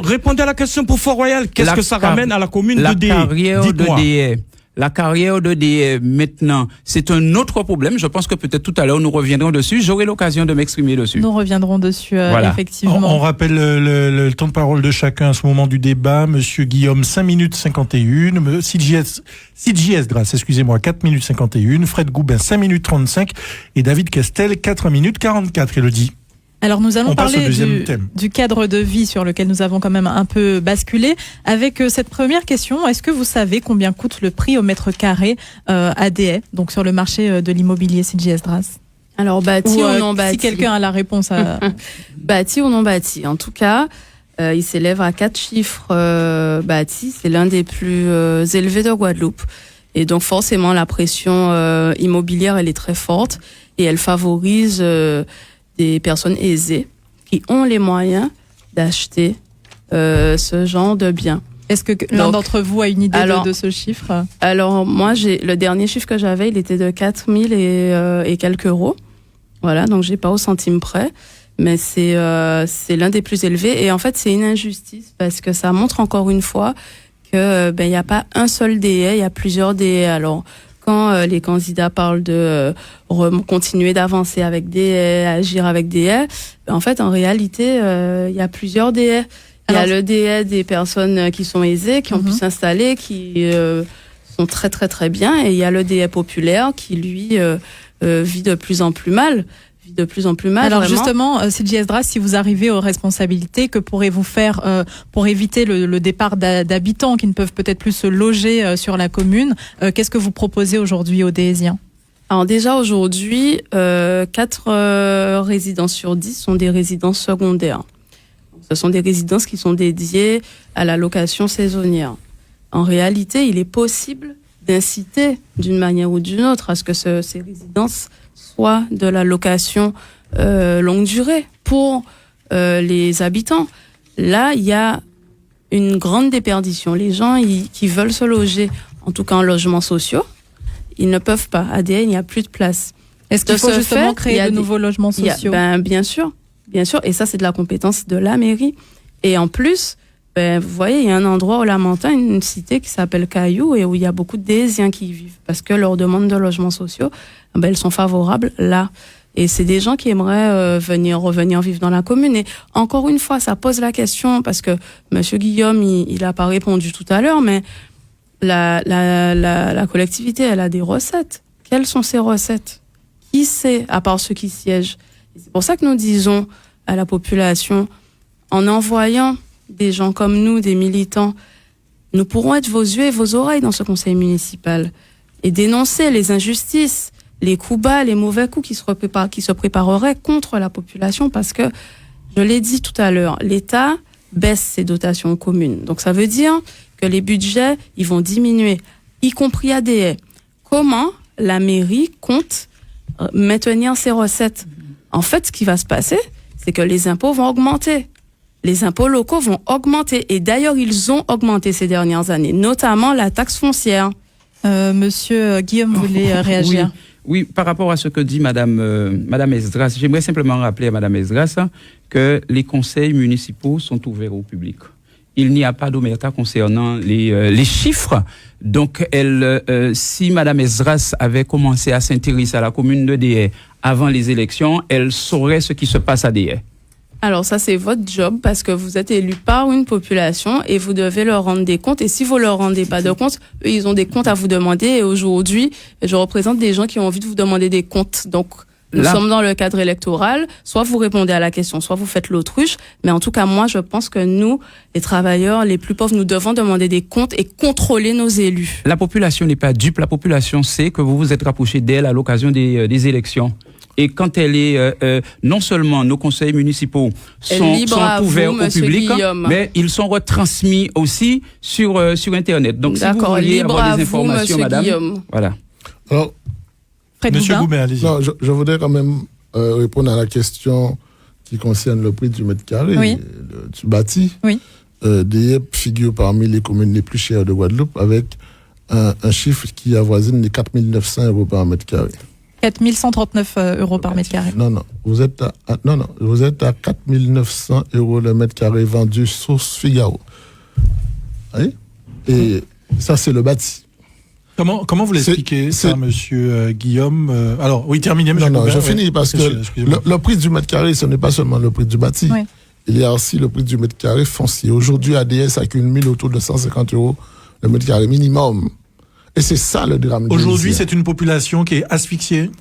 répondez à la question pour Fort-Royal. Qu'est-ce que ça ramène à la commune de DE? La carrière de DE, maintenant, c'est un autre problème. Je pense que peut-être tout à l'heure, nous reviendrons dessus. J'aurai l'occasion de m'exprimer dessus. Nous reviendrons dessus, voilà. Effectivement. On rappelle le temps de parole de chacun à ce moment du débat. Monsieur Guillaume, 5 minutes 51. Sidji Esdras, excusez-moi, 4 minutes 51. Fred Goubin, 5 minutes 35. Et David Castel, 4 minutes 44. Élodie. Alors nous allons parler thème. du cadre de vie sur lequel nous avons quand même un peu basculé. Avec cette première question, est-ce que vous savez combien coûte le prix au mètre carré à DE, donc sur le marché de l'immobilier, Sidji Esdras? Alors bâti ou non bâti? Si quelqu'un a la réponse à... Bâti ou non bâti? En tout cas, il s'élève à 4 chiffres bâti. C'est l'un des plus élevés de Guadeloupe. Et donc forcément, la pression immobilière, elle est très forte et elle favorise... des personnes aisées qui ont les moyens d'acheter ce genre de biens. Est-ce que l'un d'entre vous a une idée de ce chiffre? Alors, moi, le dernier chiffre que j'avais, il était de 4 000 et quelques euros. Voilà, donc j'ai pas au centime près, mais c'est l'un des plus élevés. Et en fait, c'est une injustice parce que ça montre encore une fois que il y a pas un seul DE, il y a plusieurs DE. Alors, quand les candidats parlent de continuer d'avancer avec DE, agir avec DE, en fait, en réalité, il y a plusieurs DE. Il y a le DE des personnes qui sont aisées, qui ont pu s'installer, qui sont très très très bien, et il y a le DE populaire qui, lui, vit de plus en plus mal. Alors vraiment. Justement, Sidji Esdras, si vous arrivez aux responsabilités, que pourrez-vous faire pour éviter le départ d'habitants qui ne peuvent peut-être plus se loger sur la commune? Qu'est-ce que vous proposez aujourd'hui aux Déhésiens? Alors déjà aujourd'hui, 4 résidences sur 10 sont des résidences secondaires. Ce sont des résidences qui sont dédiées à la location saisonnière. En réalité, il est possible d'inciter d'une manière ou d'une autre à ce que ces résidences soient de la location longue durée pour les habitants. Là, il y a une grande déperdition. Les gens qui veulent se loger, en tout cas en logements sociaux, ils ne peuvent pas. À DE, il n'y a plus de place. Est-ce qu'il faut justement créer de nouveaux logements sociaux? Bien sûr. Et ça, c'est de la compétence de la mairie. Et en plus, vous voyez, il y a un endroit au Lamentin, une cité qui s'appelle Caillou, et où il y a beaucoup de Déhésiens qui y vivent. Parce que leurs demandes de logements sociaux, elles sont favorables là. Et c'est des gens qui aimeraient revenir vivre dans la commune. Et encore une fois, ça pose la question, parce que Monsieur Guillaume, il a pas répondu tout à l'heure, mais la collectivité, elle a des recettes. Quelles sont ces recettes? Qui sait, à part ceux qui siègent? Et c'est pour ça que nous disons à la population, en envoyant des gens comme nous, des militants, nous pourrons être vos yeux et vos oreilles dans ce conseil municipal et dénoncer les injustices, les coups bas, les mauvais coups qui se prépareraient contre la population, parce que, je l'ai dit tout à l'heure, l'État baisse ses dotations aux communes. Donc ça veut dire que les budgets, ils vont diminuer, y compris à DE. Comment la mairie compte maintenir ses recettes? En fait, ce qui va se passer, c'est que les impôts vont augmenter. Les impôts locaux vont augmenter. Et d'ailleurs, ils ont augmenté ces dernières années, notamment la taxe foncière. Monsieur Guillaume voulait réagir. Oui, par rapport à ce que dit Madame Esdras, j'aimerais simplement rappeler à Madame Esdras que les conseils municipaux sont ouverts au public. Il n'y a pas d'omerta concernant les chiffres. Donc, si Madame Esdras avait commencé à s'intéresser à la commune de DE avant les élections, elle saurait ce qui se passe à DE. Alors ça, c'est votre job, parce que vous êtes élu par une population et vous devez leur rendre des comptes. Et si vous leur rendez pas de comptes, eux, ils ont des comptes à vous demander. Et aujourd'hui, je représente des gens qui ont envie de vous demander des comptes. Donc, Nous sommes dans le cadre électoral. Soit vous répondez à la question, soit vous faites l'autruche. Mais en tout cas, moi, je pense que nous, les travailleurs les plus pauvres, nous devons demander des comptes et contrôler nos élus. La population n'est pas dupe. La population sait que vous vous êtes rapproché d'elle à l'occasion des élections. Et quand elle est, non seulement nos conseils municipaux sont ouverts au public, mais ils sont retransmis aussi sur Internet. Donc, si vous voulez avoir des informations, madame, Guillaume. voilà. Alors, Monsieur Goumet, allez-y. Non, je voudrais quand même répondre à la question qui concerne le prix du mètre carré du bâti. Oui. Dieppe figure parmi les communes les plus chères de Guadeloupe avec un chiffre qui avoisine les 4 900 euros par mètre carré. 4 139 euros par mètre carré. Non, vous êtes à 4 900 euros le mètre carré vendu Source Figaro. Oui. Et ça, c'est le bâti. Comment vous l'expliquez ça, monsieur Guillaume Alors, oui, terminez, monsieur Non, Goumet, je finis parce que le prix du mètre carré, ce n'est pas seulement le prix du bâti. Oui. Il y a aussi le prix du mètre carré foncier. Aujourd'hui, ADS accumule autour de 150 euros le mètre carré minimum. Et c'est ça le drame. Aujourd'hui, c'est une population qui est asphyxiée?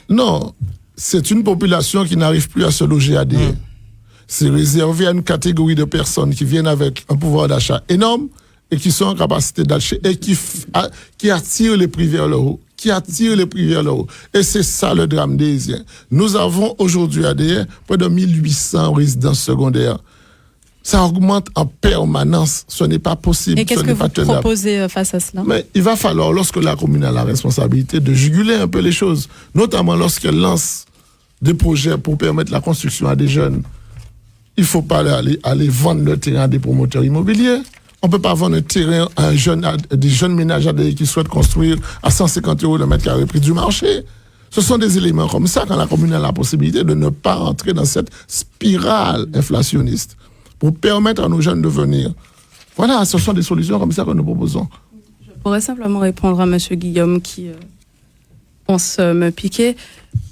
Non, c'est une population qui n'arrive plus à se loger à ADS. C'est réservé à une catégorie de personnes qui viennent avec un pouvoir d'achat énorme et qui sont en capacité d'acheter et qui attirent les prix vers le haut. Et c'est ça le drame des Haïtiens. Nous avons aujourd'hui à ADS près de 1800 résidences secondaires. Ça augmente en permanence. Ce n'est pas possible. Et qu'est-ce que vous proposez face à cela? Mais il va falloir, lorsque la commune a la responsabilité, de juguler un peu les choses, notamment lorsqu'elle lance des projets pour permettre la construction à des jeunes. Il ne faut pas aller vendre le terrain à des promoteurs immobiliers. On ne peut pas vendre un terrain à des jeunes ménages qui souhaitent construire à 150 euros le mètre carré prix du marché. Ce sont des éléments comme ça quand la commune a la possibilité de ne pas entrer dans cette spirale inflationniste pour permettre à nos jeunes de venir. Voilà, ce sont des solutions comme ça que nous proposons. Je pourrais simplement répondre à monsieur Guillaume qui pense me piquer.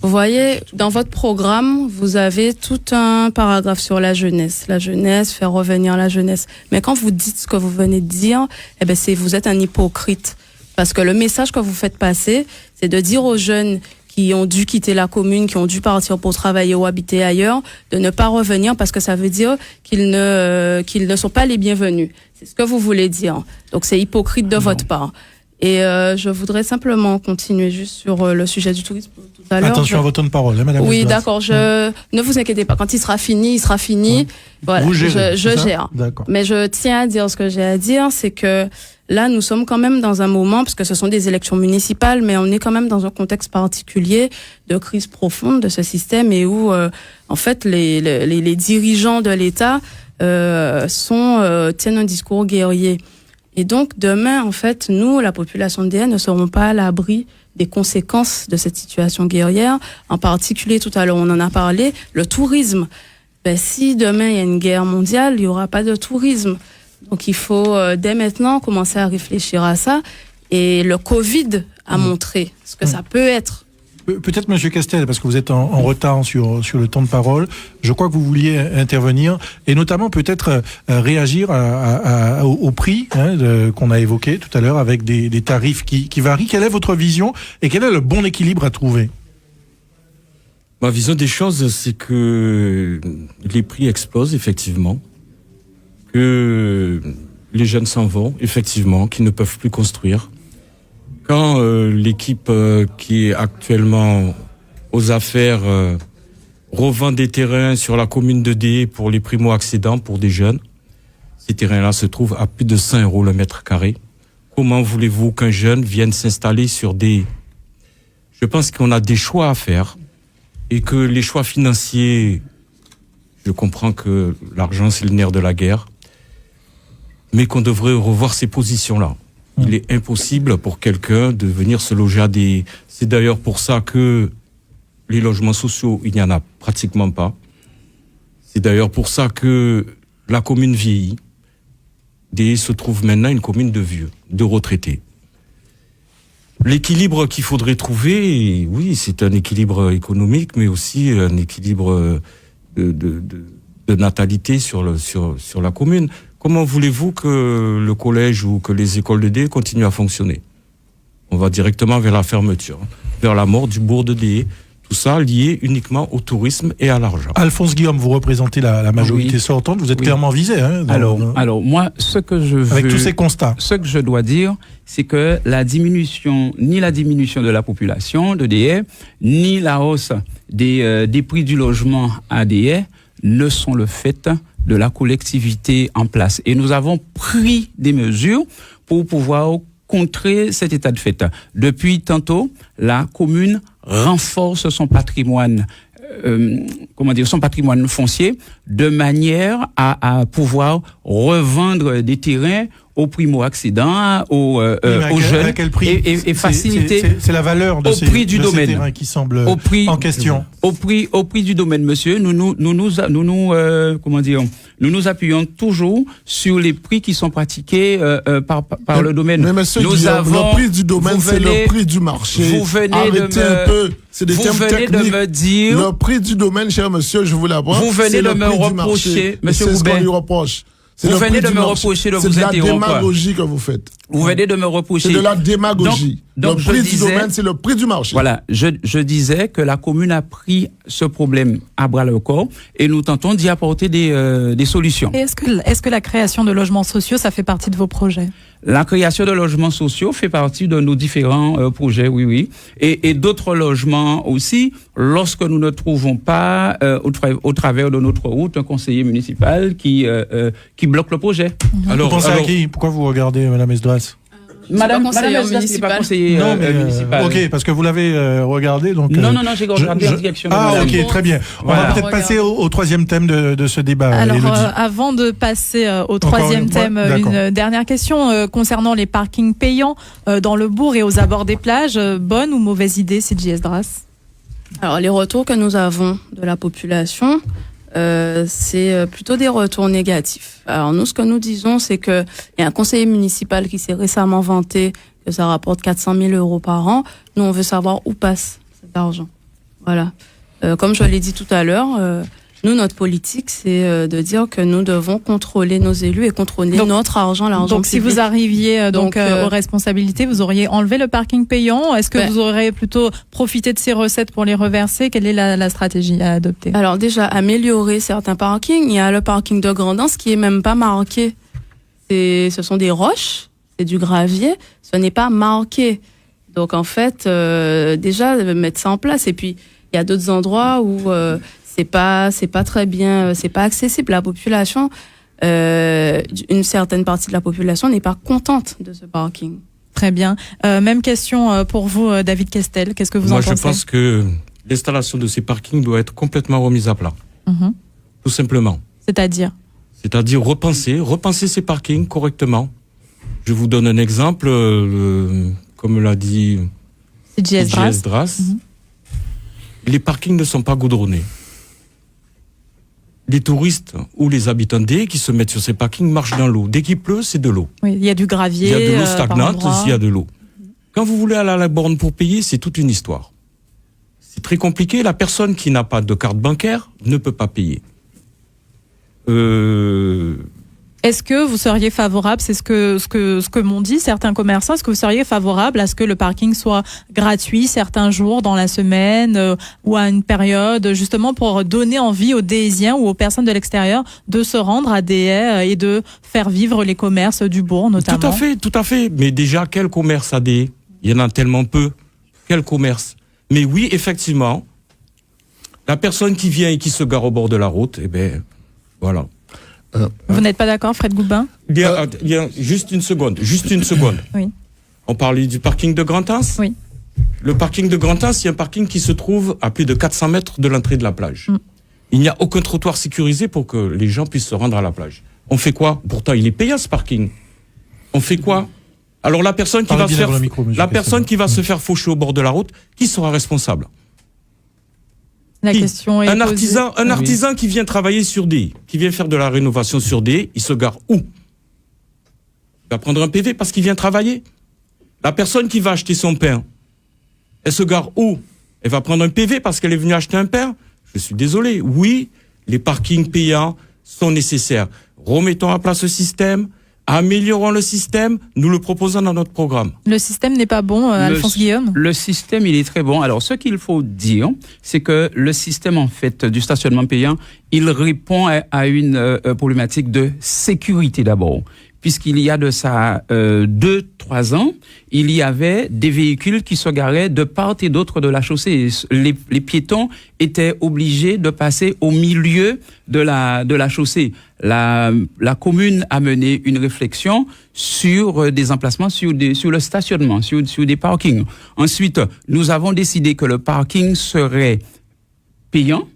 Vous voyez, dans votre programme, vous avez tout un paragraphe sur la jeunesse. La jeunesse, faire revenir la jeunesse. Mais quand vous dites ce que vous venez de dire, vous êtes un hypocrite. Parce que le message que vous faites passer, c'est de dire aux jeunes qui ont dû quitter la commune, qui ont dû partir pour travailler ou habiter ailleurs, de ne pas revenir parce que ça veut dire qu'ils ne sont pas les bienvenus. C'est ce que vous voulez dire. Donc c'est hypocrite de votre part. Et je voudrais simplement continuer juste sur le sujet du tourisme tout à l'heure. Attention à votre temps de parole, hein, madame. Oui, d'accord. Ne vous inquiétez pas. Quand il sera fini, il sera fini. Voilà, vous gérez, je gère. D'accord. Mais je tiens à dire ce que j'ai à dire, c'est que là, nous sommes quand même dans un moment, parce que ce sont des élections municipales, mais on est quand même dans un contexte particulier de crise profonde de ce système et où, en fait, les dirigeants de l'État tiennent un discours guerrier. Et donc, demain, en fait, nous, la population de DN, ne serons pas à l'abri des conséquences de cette situation guerrière. En particulier, tout à l'heure, on en a parlé, le tourisme. Si demain, il y a une guerre mondiale, il n'y aura pas de tourisme. Donc, il faut, dès maintenant, commencer à réfléchir à ça. Et le Covid a montré ce que ça peut être. Peut-être, monsieur Castel, parce que vous êtes en retard sur le temps de parole, je crois que vous vouliez intervenir et notamment peut-être réagir au prix qu'on a évoqué tout à l'heure avec des tarifs qui varient. Quelle est votre vision et quel est le bon équilibre à trouver? Ma vision des choses, c'est que les prix explosent, effectivement, que les jeunes s'en vont, effectivement, qu'ils ne peuvent plus construire. Quand l'équipe qui est actuellement aux affaires revend des terrains sur la commune de Dé pour les primo-accédants, pour des jeunes, ces terrains-là se trouvent à plus de 100 € le mètre carré. Comment voulez-vous qu'un jeune vienne s'installer sur des... Je pense qu'on a des choix à faire et que les choix financiers, je comprends que l'argent c'est le nerf de la guerre, mais qu'on devrait revoir ces positions-là. Il est impossible pour quelqu'un de venir se loger à des... C'est d'ailleurs pour ça que les logements sociaux, il n'y en a pratiquement pas. C'est d'ailleurs pour ça que la commune vieillit. Dé se trouve maintenant une commune de vieux, de retraités. L'équilibre qu'il faudrait trouver, oui, c'est un équilibre économique, mais aussi un équilibre de natalité sur la commune. Comment voulez-vous que le collège ou que les écoles de Dé continuent à fonctionner? On va directement vers la fermeture, vers la mort du bourg de Dé. Tout ça lié uniquement au tourisme et à l'argent. Alphonse Guillaume, vous représentez la majorité sortante, vous êtes clairement visé. Hein, alors, moi, ce que je veux... Avec tous ces constats. Ce que je dois dire, c'est que ni la diminution de la population de Déa, ni la hausse des prix du logement à Déa ne sont le fait de la collectivité en place. Et nous avons pris des mesures pour pouvoir contrer cet état de fait. Depuis tantôt, la commune renforce son patrimoine, son patrimoine foncier, de manière à pouvoir revendre des terrains aux primo-accédants, aux jeunes, à quel prix et faciliter. C'est la valeur de ces terrains qui semble en question. Au prix du domaine, monsieur, nous nous appuyons toujours sur les prix qui sont pratiqués par le domaine. Mais monsieur, le prix du domaine, c'est le prix du marché. Vous venez Arrêtez un peu. C'est des termes techniques. De me dire. Le prix du domaine, cher monsieur, je vous l'apprends. Vous venez de me reprocher, monsieur Goubet. C'est ce qu'on lui reproche. Vous venez de me reprocher de vous interrompre. C'est de la démagogie que vous faites. Vous venez de me reprocher. C'est de la démagogie. Donc le prix du domaine, c'est le prix du marché. Voilà, je disais que la commune a pris ce problème à bras le corps et nous tentons d'y apporter des solutions. Et est-ce que la création de logements sociaux, ça fait partie de vos projets ? La création de logements sociaux fait partie de nos différents projets, oui. Et d'autres logements aussi, lorsque nous ne trouvons pas, au travers de notre route, un conseiller municipal qui bloque le projet. Alors, vous pensez à qui ? Pourquoi vous regardez Madame Esdras ? Madame Esdras n'est pas conseiller municipal. Ok, parce que vous l'avez regardé. Donc, non, j'ai regardé en direction de madame. Ok, très bien. Voilà. On va peut-être passer au troisième thème de ce débat. Alors, avant de passer au troisième thème, une dernière question concernant les parkings payants dans le bourg et aux abords des plages. Bonne ou mauvaise idée, CJ Esdras ? Alors, les retours que nous avons de la population, c'est plutôt des retours négatifs. Alors nous, ce que nous disons, c'est que il y a un conseiller municipal qui s'est récemment vanté que ça rapporte 400 000 euros par an. Nous, on veut savoir où passe cet argent. Voilà. Comme je l'ai dit tout à l'heure, nous, notre politique, c'est de dire que nous devons contrôler nos élus et contrôler notre argent, l'argent donc, public. si vous arriviez aux responsabilités, vous auriez enlevé le parking payant. Est-ce que vous auriez plutôt profité de ces recettes pour les reverser ? Quelle est la stratégie à adopter ? Alors déjà, améliorer certains parkings. Il y a le parking de Grandance qui est même pas marqué. Ce sont des roches, c'est du gravier. Ce n'est pas marqué. Donc en fait, déjà mettre ça en place. Et puis il y a d'autres endroits où c'est pas très bien, c'est pas accessible. La population, une certaine partie de la population n'est pas contente de ce parking. Très bien. Même question pour vous, David Kestel. Qu'est-ce que vous en pensez ? Moi, je pense que l'installation de ces parkings doit être complètement remise à plat. Tout simplement. C'est-à-dire repenser ces parkings correctement. Je vous donne un exemple, comme l'a dit CJ Esdras. Les parkings ne sont pas goudronnés. Les touristes ou les habitants d'Aix qui se mettent sur ces parkings marchent dans l'eau. Dès qu'il pleut, c'est de l'eau. Oui, il y a du gravier. Il y a de l'eau stagnante, il y a de l'eau. Quand vous voulez aller à la borne pour payer, c'est toute une histoire. C'est très compliqué. La personne qui n'a pas de carte bancaire ne peut pas payer. Est-ce que vous seriez favorable, c'est ce que m'ont dit certains commerçants, est-ce que vous seriez favorable à ce que le parking soit gratuit certains jours dans la semaine ou à une période, justement pour donner envie aux Déisiens ou aux personnes de l'extérieur de se rendre à Déa et de faire vivre les commerces du bourg notamment? Tout à fait. Mais déjà, quel commerce à Déa? Il y en a tellement peu. Quel commerce? Mais oui, effectivement, la personne qui vient et qui se gare au bord de la route, eh ben, voilà. Vous n'êtes pas d'accord, Fred Goubin? Il y a juste une seconde. Oui. On parlait du parking de Grand'Anse. Oui. Le parking de Grand'Anse, il y a un parking qui se trouve à plus de 400 mètres de l'entrée de la plage. Il n'y a aucun trottoir sécurisé pour que les gens puissent se rendre à la plage. On fait quoi? Pourtant, il est payant ce parking. On fait quoi? Alors la personne qui va se faire faucher au bord de la route, qui sera responsable? La question est un artisan qui vient travailler sur qui vient faire de la rénovation sur il se gare où? Il va prendre un PV parce qu'il vient travailler. La personne qui va acheter son pain, elle se gare où? Elle va prendre un PV parce qu'elle est venue acheter un pain? Je suis désolé. Oui, les parkings payants sont nécessaires. Remettons à place ce système. Améliorons le système, nous le proposons dans notre programme. Le système n'est pas bon, Alphonse Guillaume? Le système, il est très bon. Alors, ce qu'il faut dire, c'est que le système, en fait, du stationnement payant, il répond à une problématique de sécurité d'abord. Puisqu'il y a de ça 2-3 ans, il y avait des véhicules qui se garaient de part et d'autre de la chaussée. Les piétons étaient obligés de passer au milieu de la chaussée. La commune a mené une réflexion sur des emplacements, sur le stationnement, sur des parkings. Ensuite, nous avons décidé que le parking serait payant.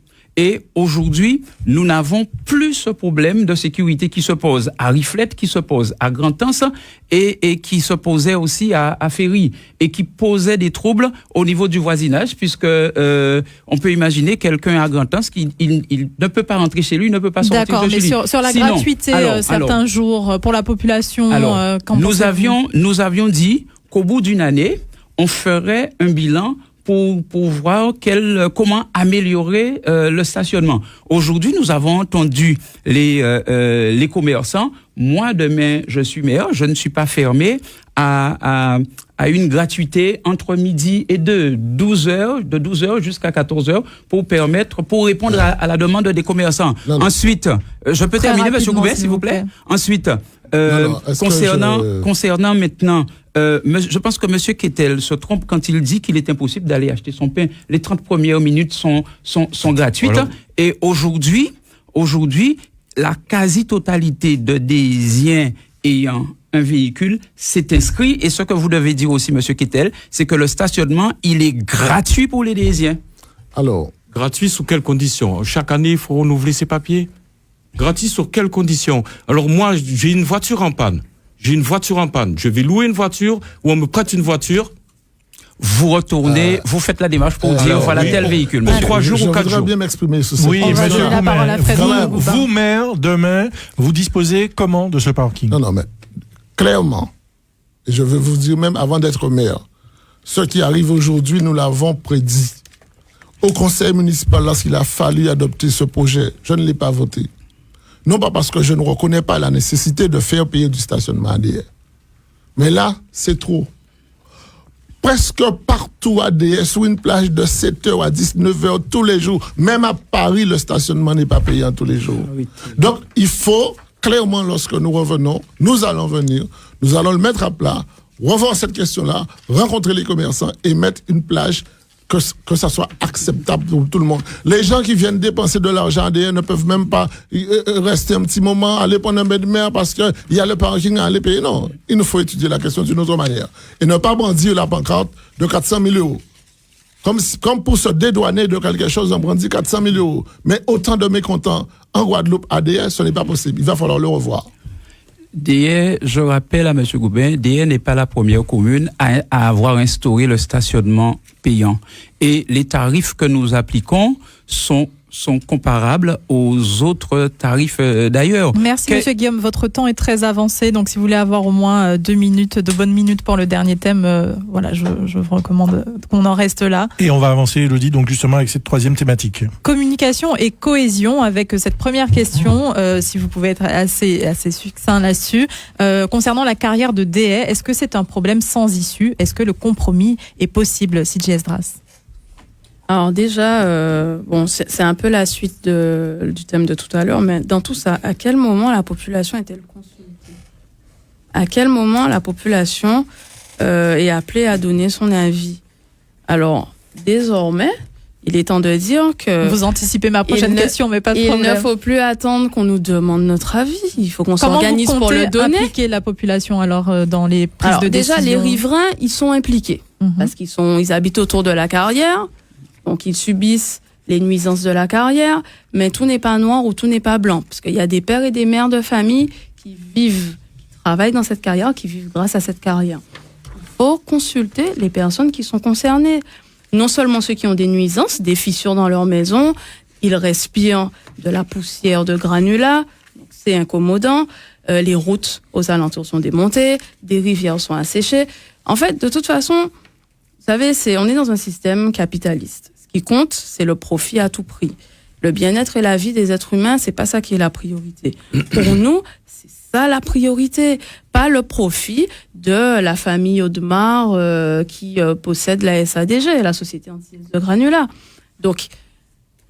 Et aujourd'hui, nous n'avons plus ce problème de sécurité qui se pose à Riflette, qui se pose à Grand-Anse et qui se posait aussi à Ferry et qui posait des troubles au niveau du voisinage puisque on peut imaginer quelqu'un à Grand-Anse qui il ne peut pas rentrer chez lui, il ne peut pas sortir de chez lui. D'accord, mais sur la gratuité certains jours pour la population, nous avions dit qu'au bout d'une année, on ferait un bilan pour voir comment améliorer le stationnement. Aujourd'hui, nous avons entendu les commerçants. Moi, demain, je suis maire, je ne suis pas fermé à une gratuité entre midi et 12 heures jusqu'à 14 heures pour répondre à la demande des commerçants. Non. Ensuite, je peux terminer, Monsieur Goubet, s'il vous plaît. Ensuite, concernant maintenant, je pense que Monsieur Kettel se trompe quand il dit qu'il est impossible d'aller acheter son pain. Les 30 premières minutes sont gratuites. Voilà. Et aujourd'hui, la quasi-totalité de Désiens ayant un véhicule s'est inscrit. Et ce que vous devez dire aussi, Monsieur Kettel, c'est que le stationnement, il est gratuit pour les Désiens. Alors, gratuit sous quelles conditions? Chaque année, il faut renouveler ses papiers? Gratuit sur quelles conditions? Alors moi, j'ai une voiture en panne. Je vais louer une voiture ou on me prête une voiture. Vous retournez, vous faites la démarche pour dire voilà tel véhicule. Pour 3 jours ou 4 jours. Je voudrais bien m'exprimer sur ça. Oui, monsieur vous, maire, demain, vous disposez comment de ce parking? Non, mais clairement, je veux vous dire même avant d'être maire, ce qui arrive aujourd'hui, nous l'avons prédit. Au conseil municipal, lorsqu'il a fallu adopter ce projet, je ne l'ai pas voté. Non pas parce que je ne reconnais pas la nécessité de faire payer du stationnement ADR. Mais là, c'est trop. Presque partout à ADR, sur une plage de 7h à 19h tous les jours, même à Paris, le stationnement n'est pas payant tous les jours. Oui. Donc, il faut, clairement, lorsque nous revenons, nous allons venir, nous allons le mettre à plat, revoir cette question-là, rencontrer les commerçants et mettre une plage que ça soit acceptable pour tout le monde. Les gens qui viennent dépenser de l'argent ADR ne peuvent même pas rester un petit moment, aller prendre un bain de mer parce qu'il y a le parking à aller payer. Non, il nous faut étudier la question d'une autre manière. Et ne pas brandir la pancarte de 400 000 €. Comme pour se dédouaner de quelque chose, on brandit 400 000 €. Mais autant de mécontents en Guadeloupe ADR, ce n'est pas possible. Il va falloir le revoir. DIR, je rappelle à M. Goubin, DIR n'est pas la première commune à avoir instauré le stationnement payant. Et les tarifs que nous appliquons sont comparables aux autres tarifs d'ailleurs. Merci Monsieur Guillaume, votre temps est très avancé, donc si vous voulez avoir au moins 2 minutes, de bonnes minutes pour le dernier thème, voilà, je vous recommande qu'on en reste là. Et on va avancer, Elodie, donc justement avec cette 3e thématique. Communication et cohésion, avec cette première question, si vous pouvez être assez succinct là-dessus. Concernant la carrière de DA, est-ce que c'est un problème sans issue? Est-ce que le compromis est possible, CJ Esdras? Alors déjà, c'est un peu la suite du thème de tout à l'heure, mais dans tout ça, à quel moment la population est-elle consultée? À quel moment la population est appelée à donner son avis? Alors, désormais, il est temps de dire que... Vous anticipez ma prochaine question, mais pas de problème. Il ne faut plus attendre qu'on nous demande notre avis. Il faut qu'on s'organise pour le donner. Comment vous comptez impliquer la population alors dans les prises de décision? Déjà, les riverains, ils sont impliqués parce qu'ils habitent autour de la carrière. Donc, ils subissent les nuisances de la carrière, mais tout n'est pas noir ou tout n'est pas blanc. Parce qu'il y a des pères et des mères de famille qui travaillent dans cette carrière, qui vivent grâce à cette carrière. Il faut consulter les personnes qui sont concernées. Non seulement ceux qui ont des nuisances, des fissures dans leur maison, ils respirent de la poussière de granulats, c'est incommodant. Les routes aux alentours sont démontées, des rivières sont asséchées. En fait, de toute façon, vous savez, on est dans un système capitaliste. Ce qui compte, c'est le profit à tout prix. Le bien-être et la vie des êtres humains, c'est pas ça qui est la priorité. Pour nous, c'est ça la priorité, pas le profit de la famille Audemars qui possède la SADG, la Société Antillaise de Granulat. Donc,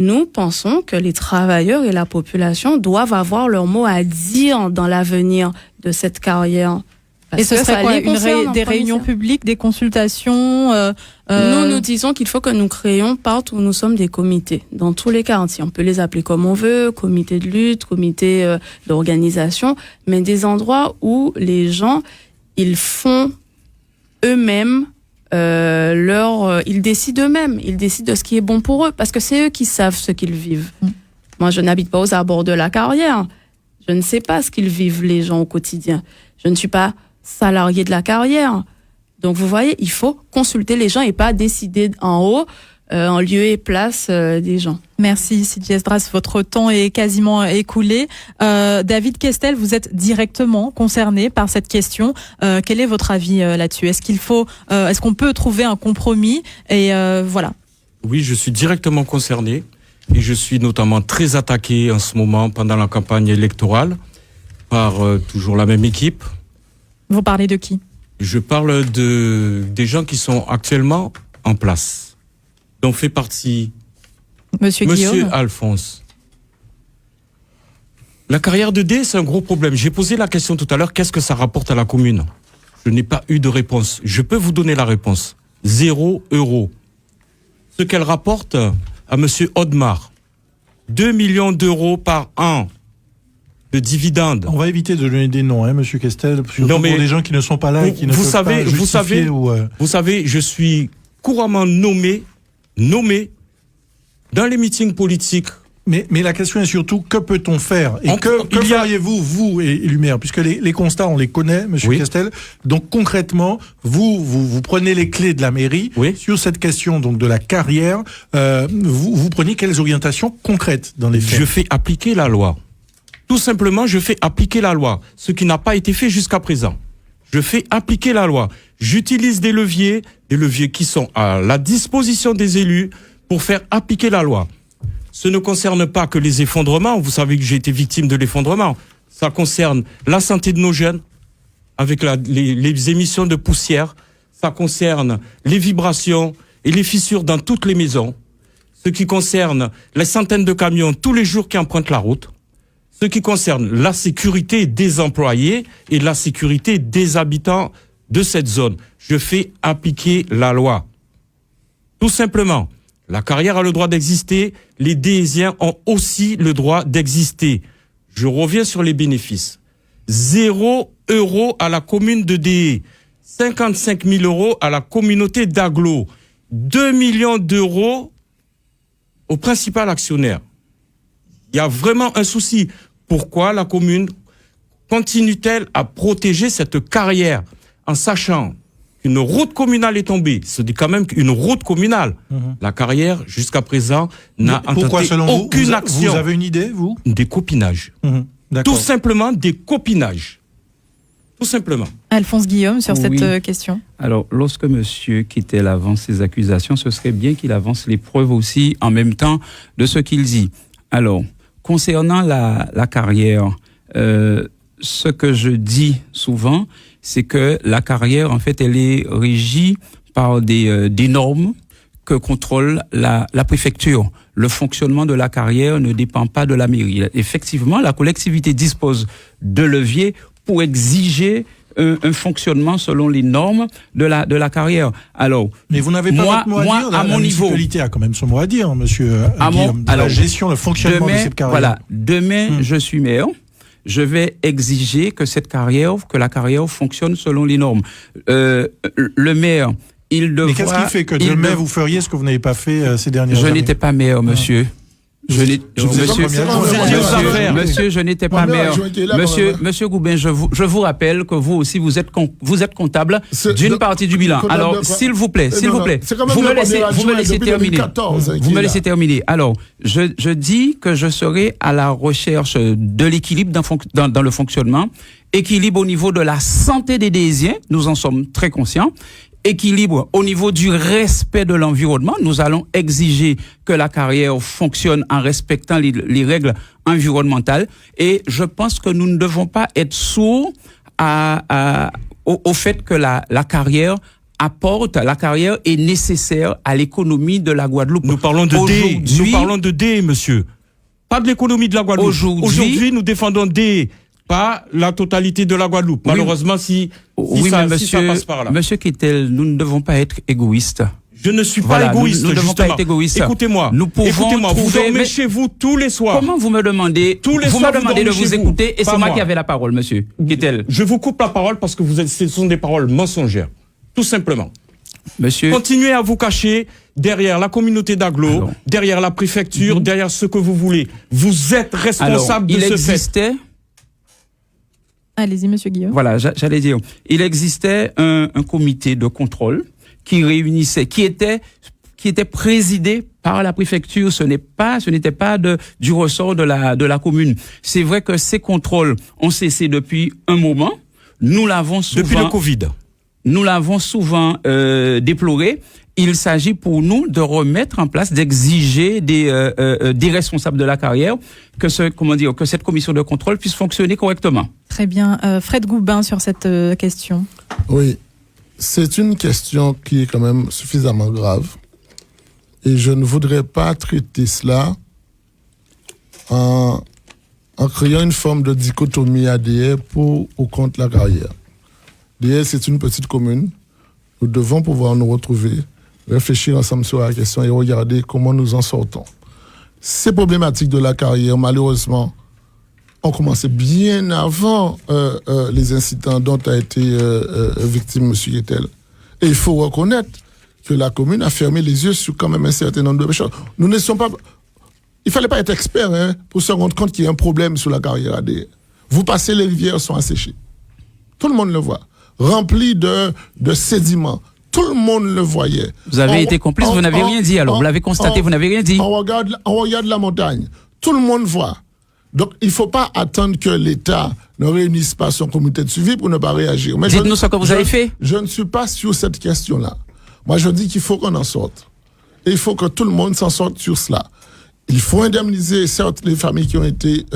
nous pensons que les travailleurs et la population doivent avoir leur mot à dire dans l'avenir de cette carrière. Et ce serait quoi, des réunions publiques, des consultations Nous disons qu'il faut que nous créions partout où nous sommes des comités, dans tous les quartiers. On peut les appeler comme on veut, comité de lutte, comité d'organisation, mais des endroits où les gens, ils font eux-mêmes ils décident eux-mêmes, ils décident de ce qui est bon pour eux, parce que c'est eux qui savent ce qu'ils vivent. Moi, je n'habite pas aux abords de la carrière. Je ne sais pas ce qu'ils vivent les gens au quotidien. Je ne suis pas salarié de la carrière. Donc, vous voyez, il faut consulter les gens et pas décider en haut, en lieu et place des gens. Merci, Sidi Esdras. Votre temps est quasiment écoulé. David Questel, vous êtes directement concerné par cette question. Quel est votre avis là-dessus ? Est-ce qu'on peut trouver un compromis ? Et voilà. Oui, je suis directement concerné et je suis notamment très attaqué en ce moment pendant la campagne électorale par toujours la même équipe. Vous parlez de qui ? Je parle des gens qui sont actuellement en place, dont fait partie Monsieur Guillaume. Alphonse. La carrière de D, c'est un gros problème. J'ai posé la question tout à l'heure, qu'est-ce que ça rapporte à la commune ? Je n'ai pas eu de réponse. Je peux vous donner la réponse. 0 €. Ce qu'elle rapporte à monsieur Audemars, 2 millions d'euros par an de dividendes. On va éviter de donner des noms, monsieur Questel, surtout pour des gens qui ne sont pas là et qui ne peuvent pas justifier. Vous savez, je suis couramment nommé dans les meetings politiques. Mais la question est surtout, que peut-on faire ? Et que feriez-vous, vous et Lumière ? Puisque les constats, on les connaît, monsieur Questel. Donc concrètement, vous prenez les clés de la mairie sur cette question donc de la carrière. Vous prenez quelles orientations concrètes dans les faits ? Je fais appliquer la loi. Tout simplement, je fais appliquer la loi, ce qui n'a pas été fait jusqu'à présent. Je fais appliquer la loi. J'utilise des leviers qui sont à la disposition des élus pour faire appliquer la loi. Ce ne concerne pas que les effondrements. Vous savez que j'ai été victime de l'effondrement. Ça concerne la santé de nos jeunes, avec les émissions de poussière. Ça concerne les vibrations et les fissures dans toutes les maisons. Ce qui concerne les centaines de camions tous les jours qui empruntent la route. Ce qui concerne la sécurité des employés et la sécurité des habitants de cette zone. Je fais appliquer la loi. Tout simplement, la carrière a le droit d'exister, les Déhésiens ont aussi le droit d'exister. Je reviens sur les bénéfices. 0 € à la commune de Déhé, 55 000 € à la communauté d'Aglo, 2 millions d'euros au principal actionnaire. Il y a vraiment un souci. Pourquoi la commune continue-t-elle à protéger cette carrière en sachant qu'une route communale est tombée ? C'est quand même une route communale. La carrière, jusqu'à présent, n'a intenté aucune action. Vous avez une idée, vous ? Des copinages. Tout simplement des copinages. Tout simplement. Alphonse Guillaume, sur cette question. Alors, lorsque monsieur Kittel avance ses accusations, ce serait bien qu'il avance les preuves aussi en même temps de ce qu'il dit. Alors, concernant la carrière, ce que je dis souvent, c'est que la carrière, en fait, elle est régie par des normes que contrôle la préfecture. Le fonctionnement de la carrière ne dépend pas de la mairie. Effectivement, la collectivité dispose de leviers pour exiger un fonctionnement selon les normes de la carrière. Alors, mais vous n'avez pas votre mot à dire. La municipalité a quand même son mot à dire, monsieur Guillaume. La gestion, le fonctionnement de cette carrière. Voilà. Demain, je suis maire. Je vais exiger que la carrière fonctionne selon les normes. Le maire, il devra... Mais qu'est-ce qui fait que demain vous feriez ce que vous n'avez pas fait ces dernières années ? Je n'étais pas maire, monsieur. Monsieur, je n'étais pas maire. Monsieur Goubin, je vous rappelle que vous aussi, vous êtes comptable d'une partie du bilan. Alors, s'il vous plaît, vous me laissez terminer. Vous me laissez terminer. Alors, je dis que je serai à la recherche de l'équilibre dans le fonctionnement, équilibre au niveau de la santé des Déhésiens, nous en sommes très conscients, équilibre au niveau du respect de l'environnement. Nous allons exiger que la carrière fonctionne en respectant les règles environnementales. Et je pense que nous ne devons pas être sourds au fait que la carrière est nécessaire à l'économie de la Guadeloupe. Nous parlons de D, monsieur. Pas de l'économie de la Guadeloupe. Aujourd'hui, nous défendons D, pas la totalité de la Guadeloupe. Oui. Malheureusement, si ça passe par là. Monsieur Kittel, nous ne devons pas être égoïstes. Je ne suis pas égoïste, nous ne devons justement. pas être égoïstes. Écoutez-moi. Vous dormez chez vous tous les soirs. Comment vous me demandez de vous écouter et c'est moi qui avais la parole, monsieur Kittel. Je vous coupe la parole parce que ce sont des paroles mensongères. Tout simplement. Monsieur. Continuez à vous cacher derrière la communauté d'agglo, derrière la préfecture, derrière ce que vous voulez. Vous êtes responsable de ce fait. Allez-y, monsieur Guillaume. Voilà, j'allais dire. Il existait un comité de contrôle qui réunissait, qui était présidé par la préfecture. Ce n'était pas du ressort de la commune. C'est vrai que ces contrôles ont cessé depuis un moment. Nous l'avons souvent. Depuis le Covid. Nous l'avons souvent déploré. Il s'agit pour nous de remettre en place, d'exiger des responsables de la carrière que cette commission de contrôle puisse fonctionner correctement. Très bien. Fred Goubin sur cette question. Oui, c'est une question qui est quand même suffisamment grave. Et je ne voudrais pas traiter cela en créant une forme de dichotomie ADR pour ou contre la carrière. DL, c'est une petite commune. Nous devons pouvoir nous retrouver, réfléchir ensemble sur la question et regarder comment nous en sortons. Ces problématiques de la carrière, malheureusement, ont commencé bien avant les incidents dont a été victime M. Yetel. Et il faut reconnaître que la commune a fermé les yeux sur quand même un certain nombre de choses. Nous ne sommes pas... Il ne fallait pas être expert pour se rendre compte qu'il y a un problème sur la carrière ADR. Vous passez, les rivières sont asséchées. Tout le monde le voit. Remplies de sédiments. Tout le monde le voyait. Vous avez été complice, vous n'avez rien dit alors. Vous l'avez constaté, vous n'avez rien dit. On regarde la montagne. Tout le monde voit. Donc, il ne faut pas attendre que l'État ne réunisse pas son comité de suivi pour ne pas réagir. Dites-nous ce que vous avez fait. Je ne suis pas sur cette question-là. Moi, je dis qu'il faut qu'on en sorte. Et il faut que tout le monde s'en sorte sur cela. Il faut indemniser, certes, les familles qui ont été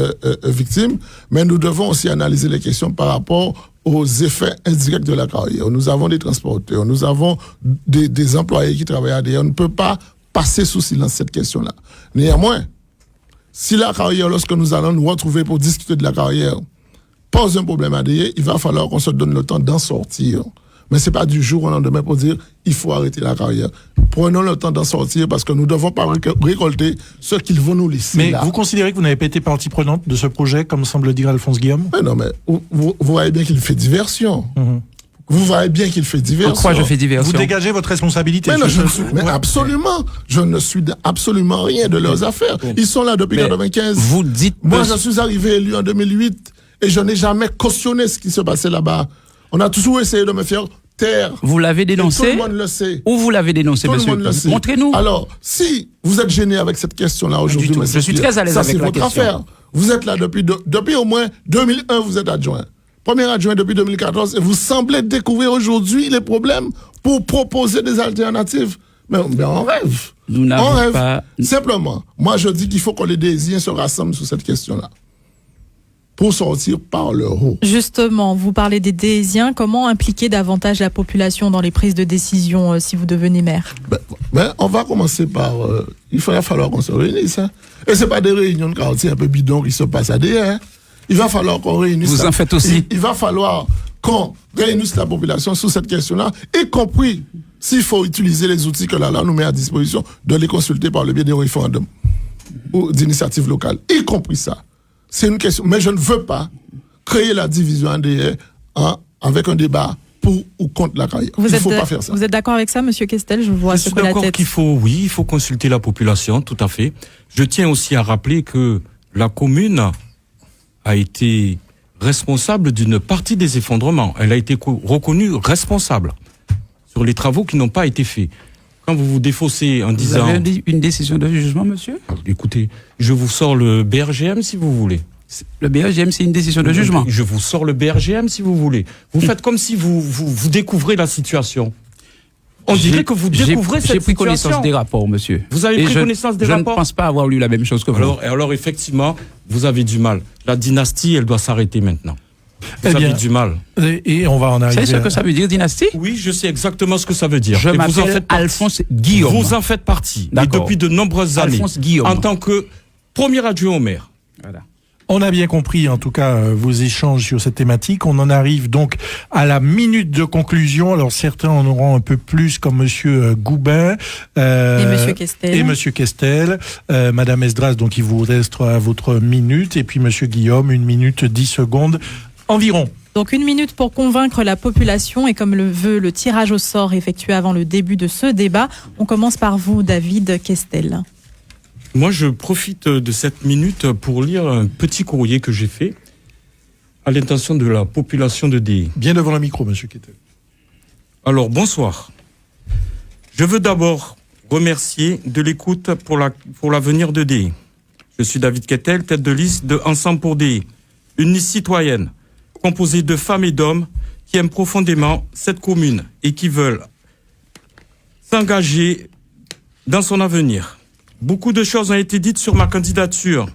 victimes, mais nous devons aussi analyser les questions par rapport aux effets indirects de la carrière. Nous avons des transporteurs, nous avons des employés qui travaillent à derrière. On ne peut pas passer sous silence cette question-là. Néanmoins, si la carrière, lorsque nous allons nous retrouver pour discuter de la carrière, pose un problème à derrière, il va falloir qu'on se donne le temps d'en sortir. Mais ce n'est pas du jour au lendemain pour dire il faut arrêter la carrière. Prenons le temps d'en sortir parce que nous ne devons pas récolter ce qu'ils vont nous laisser. Mais là. vous considérez que vous n'avez pas été partie prenante de ce projet, comme semble dire Alphonse Guillaume? Mais non, mais vous voyez bien qu'il fait diversion. Vous voyez bien qu'il fait diversion. Pourquoi je fais diversion? Vous dégagez votre responsabilité. Mais, non, mais absolument. Je ne suis absolument rien de leurs affaires. Ils sont là depuis 1995. Vous dites... Moi, je suis arrivé élu en 2008 et je n'ai jamais cautionné ce qui se passait là-bas. On a toujours essayé de me faire taire. Vous l'avez dénoncé? Tout le monde le sait. Où vous l'avez dénoncé, tout monsieur? Le monde le sait. Montrez-nous. Alors, si vous êtes gêné avec cette question-là aujourd'hui, je suis très à l'aise avec la question. Ça, c'est votre affaire. Vous êtes là depuis au moins 2001, vous êtes adjoint. Premier adjoint depuis 2014, et vous semblez découvrir aujourd'hui les problèmes pour proposer des alternatives. Mais on rêve. Nous n'avons pas... Simplement, moi je dis qu'il faut que les Désiens se rassemblent sur cette question-là. Pour sortir par le haut. Justement, vous parlez des Désiens. Comment impliquer davantage la population dans les prises de décision si vous devenez maire? On va commencer par... il va falloir qu'on se réunisse. Hein. Et ce n'est pas des réunions de quartier un peu bidons qui se passent à des... Hein. Il va falloir qu'on réunisse... Vous en faites aussi. Il va falloir qu'on réunisse la population sur cette question-là, y compris s'il faut utiliser les outils que la loi nous met à disposition, de les consulter par le biais des référendums ou d'initiatives locales, y compris ça. C'est une question. Mais je ne veux pas créer la division avec un débat pour ou contre la carrière. Il ne faut pas faire ça. Vous êtes d'accord avec ça, monsieur Kestel? Je vois je suis d'accord qu'il faut, il faut consulter la population, tout à fait. Je tiens aussi à rappeler que la commune a été responsable d'une partie des effondrements. Elle a été reconnue responsable sur les travaux qui n'ont pas été faits. Quand vous vous défaussez en disant... Vous avez une décision de jugement, monsieur? Écoutez, je vous sors le BRGM si vous voulez. Le BRGM, c'est une décision de jugement. Je vous sors le BRGM si vous voulez. Vous faites comme si vous découvrez la situation. On dirait que vous découvrez cette situation. J'ai pris connaissance des rapports, monsieur. Vous avez pris connaissance des rapports ? Je ne pense pas avoir lu la même chose que vous. Alors effectivement, vous avez du mal. La dynastie, elle doit s'arrêter maintenant. Vous avez du mal. Et on va en arriver. C'est ce que ça veut dire, dynastie ? Oui, je sais exactement ce que ça veut dire. Je m'appelle Alphonse Guillaume. Vous en faites partie. Et depuis de nombreuses années. Alphonse Guillaume. En tant que premier adjoint au maire. Voilà. On a bien compris, en tout cas, vos échanges sur cette thématique. On en arrive donc à la minute de conclusion. Alors, certains en auront un peu plus, comme Monsieur Goubin et Monsieur Questel. Et Monsieur Questel. Madame Esdras, donc il vous restera votre minute. Et puis Monsieur Guillaume, 1 minute 10 secondes environ. Donc 1 minute pour convaincre la population et comme le veut le tirage au sort effectué avant le début de ce débat, on commence par vous, David Questel. Moi, je profite de cette minute pour lire un petit courrier que j'ai fait à l'intention de la population de DE. Bien devant le micro, Monsieur Questel. Alors, bonsoir. Je veux d'abord remercier de l'écoute pour l'avenir de DE. Je suis David Questel, tête de liste de Ensemble pour DE, une liste citoyenne composée de femmes et d'hommes qui aiment profondément cette commune et qui veulent s'engager dans son avenir. Beaucoup de choses ont été dites sur ma candidature.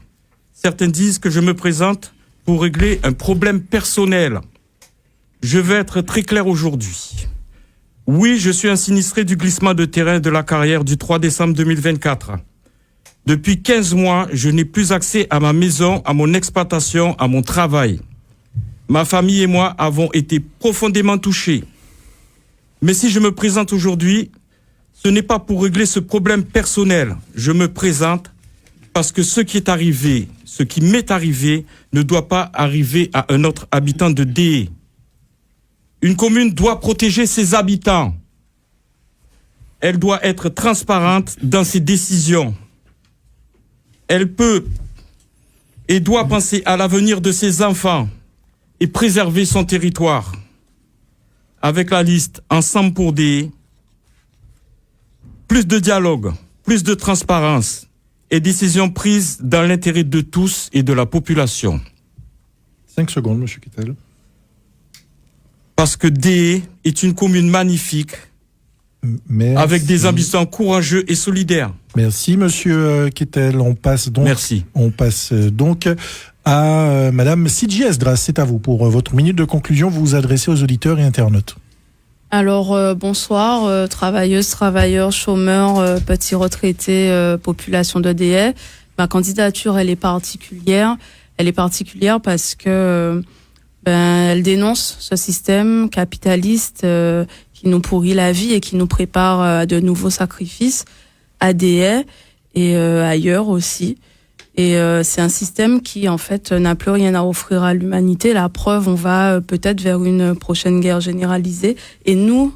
Certains disent que je me présente pour régler un problème personnel. Je vais être très clair aujourd'hui. Oui, je suis un sinistré du glissement de terrain de la carrière du 3 décembre 2024. Depuis 15 mois, je n'ai plus accès à ma maison, à mon exploitation, à mon travail. Ma famille et moi avons été profondément touchés. Mais si je me présente aujourd'hui, ce n'est pas pour régler ce problème personnel. Je me présente parce que ce qui m'est arrivé, ne doit pas arriver à un autre habitant de DE. Une commune doit protéger ses habitants. Elle doit être transparente dans ses décisions. Elle peut et doit penser à l'avenir de ses enfants et préserver son territoire. Avec la liste Ensemble pour DE, plus de dialogue, plus de transparence et décisions prises dans l'intérêt de tous et de la population. 5 secondes, Monsieur Questel. Parce que DE est une commune magnifique, avec des habitants courageux et solidaires. Merci, Monsieur Questel. On passe donc. Merci. On passe donc à Madame Sidji Esdras. C'est à vous pour votre minute de conclusion. Vous vous adressez aux auditeurs et internautes. Alors, bonsoir, travailleuses, travailleurs, chômeurs, petits retraités, population de DE. Ma candidature, elle est particulière. Elle est particulière parce que elle dénonce ce système capitaliste qui nous pourrit la vie et qui nous prépare à de nouveaux sacrifices à DE et ailleurs aussi. Et c'est un système qui, en fait, n'a plus rien à offrir à l'humanité. La preuve, on va peut-être vers une prochaine guerre généralisée. Et nous,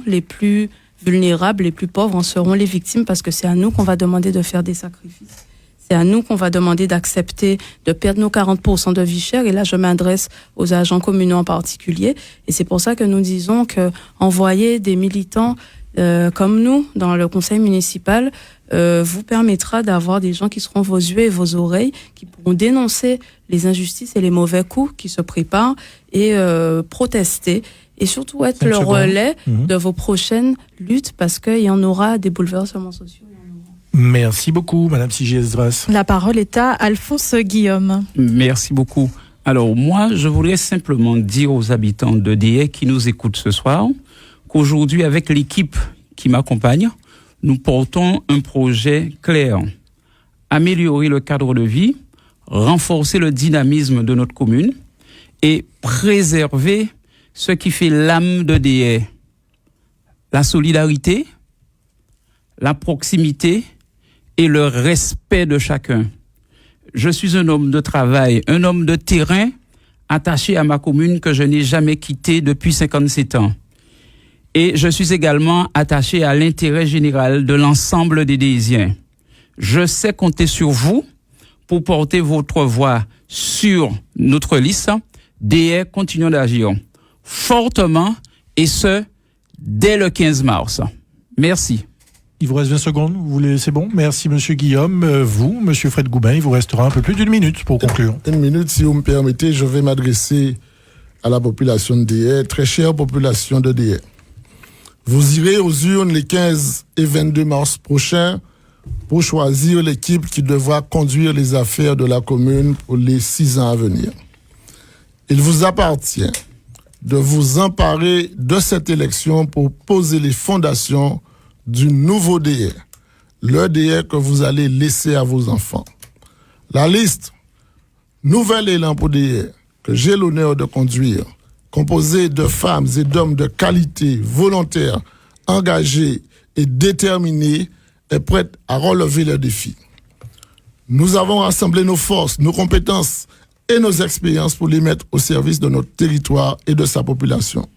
les plus vulnérables, les plus pauvres, en serons les victimes parce que c'est à nous qu'on va demander de faire des sacrifices. C'est à nous qu'on va demander d'accepter de perdre nos 40% de vie chère. Et là, je m'adresse aux agents communaux en particulier. Et c'est pour ça que nous disons que envoyer des militants comme nous dans le conseil municipal vous permettra d'avoir des gens qui seront vos yeux et vos oreilles, qui pourront dénoncer les injustices et les mauvais coups qui se préparent et protester et surtout être le relais de vos prochaines luttes parce qu'il y en aura des bouleversements sociaux. Merci beaucoup, Madame Sidji Esdras. La parole est à Alphonse Guillaume. Merci beaucoup. Alors moi, je voudrais simplement dire aux habitants de DE qui nous écoutent ce soir qu'aujourd'hui, avec l'équipe qui m'accompagne, nous portons un projet clair. Améliorer le cadre de vie, renforcer le dynamisme de notre commune et préserver ce qui fait l'âme de DE. La solidarité, la proximité et le respect de chacun. Je suis un homme de travail, un homme de terrain attaché à ma commune que je n'ai jamais quittée depuis 57 ans. Et je suis également attaché à l'intérêt général de l'ensemble des Déisiens. Je sais compter sur vous pour porter votre voix sur notre liste. DE continuons d'agir fortement et ce, dès le 15 mars. Merci. Il vous reste 20 secondes, vous voulez, c'est bon. Merci, Monsieur Guillaume. Vous, Monsieur Fred Goubin, il vous restera un peu plus d'1 minute pour conclure. 1 minute, si vous me permettez, je vais m'adresser à la population de DE, très chère population de DE. Vous irez aux urnes les 15 et 22 mars prochains pour choisir l'équipe qui devra conduire les affaires de la commune pour les 6 ans à venir. Il vous appartient de vous emparer de cette élection pour poser les fondations du nouveau DR, le DR que vous allez laisser à vos enfants. La liste Nouvel Élan pour DR, que j'ai l'honneur de conduire, composée de femmes et d'hommes de qualité, volontaires, engagés et déterminés, est prête à relever le défi. Nous avons rassemblé nos forces, nos compétences et nos expériences pour les mettre au service de notre territoire et de sa population.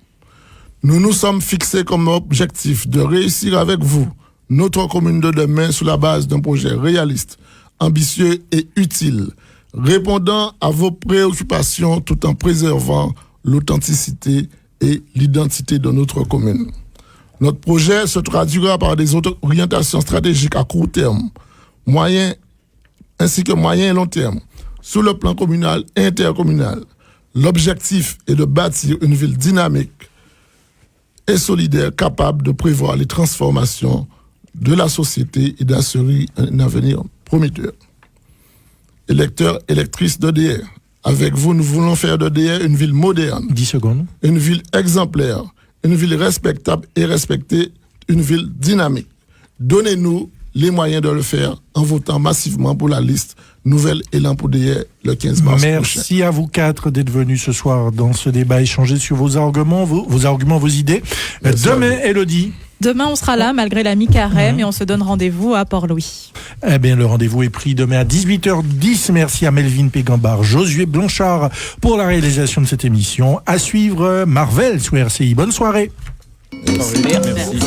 Nous nous sommes fixés comme objectif de réussir avec vous notre commune de demain sur la base d'un projet réaliste, ambitieux et utile, répondant à vos préoccupations tout en préservant l'authenticité et l'identité de notre commune. Notre projet se traduira par des orientations stratégiques à court terme, ainsi que moyen et long terme, sur le plan communal et intercommunal. L'objectif est de bâtir une ville dynamique et solidaire, capable de prévoir les transformations de la société et d'assurer un avenir prometteur. Électeurs, électrices d'EDR, avec vous, nous voulons faire d'EDR une ville moderne. 10 secondes. Une ville exemplaire, une ville respectable et respectée, une ville dynamique. Donnez-nous les moyens de le faire en votant massivement pour la liste Nouvel Élan pour DR le 15 mars prochain. Merci à vous 4 d'être venus ce soir dans ce débat, échanger sur vos arguments, vos idées. Merci. Demain, Élodie. Demain, on sera là, malgré la mi-carême, et on se donne rendez-vous à Port-Louis. Eh bien, le rendez-vous est pris demain à 18h10. Merci à Melvin Pégambar, Josué Blanchard pour la réalisation de cette émission. À suivre Marvel sur RCI. Bonne soirée. Merci.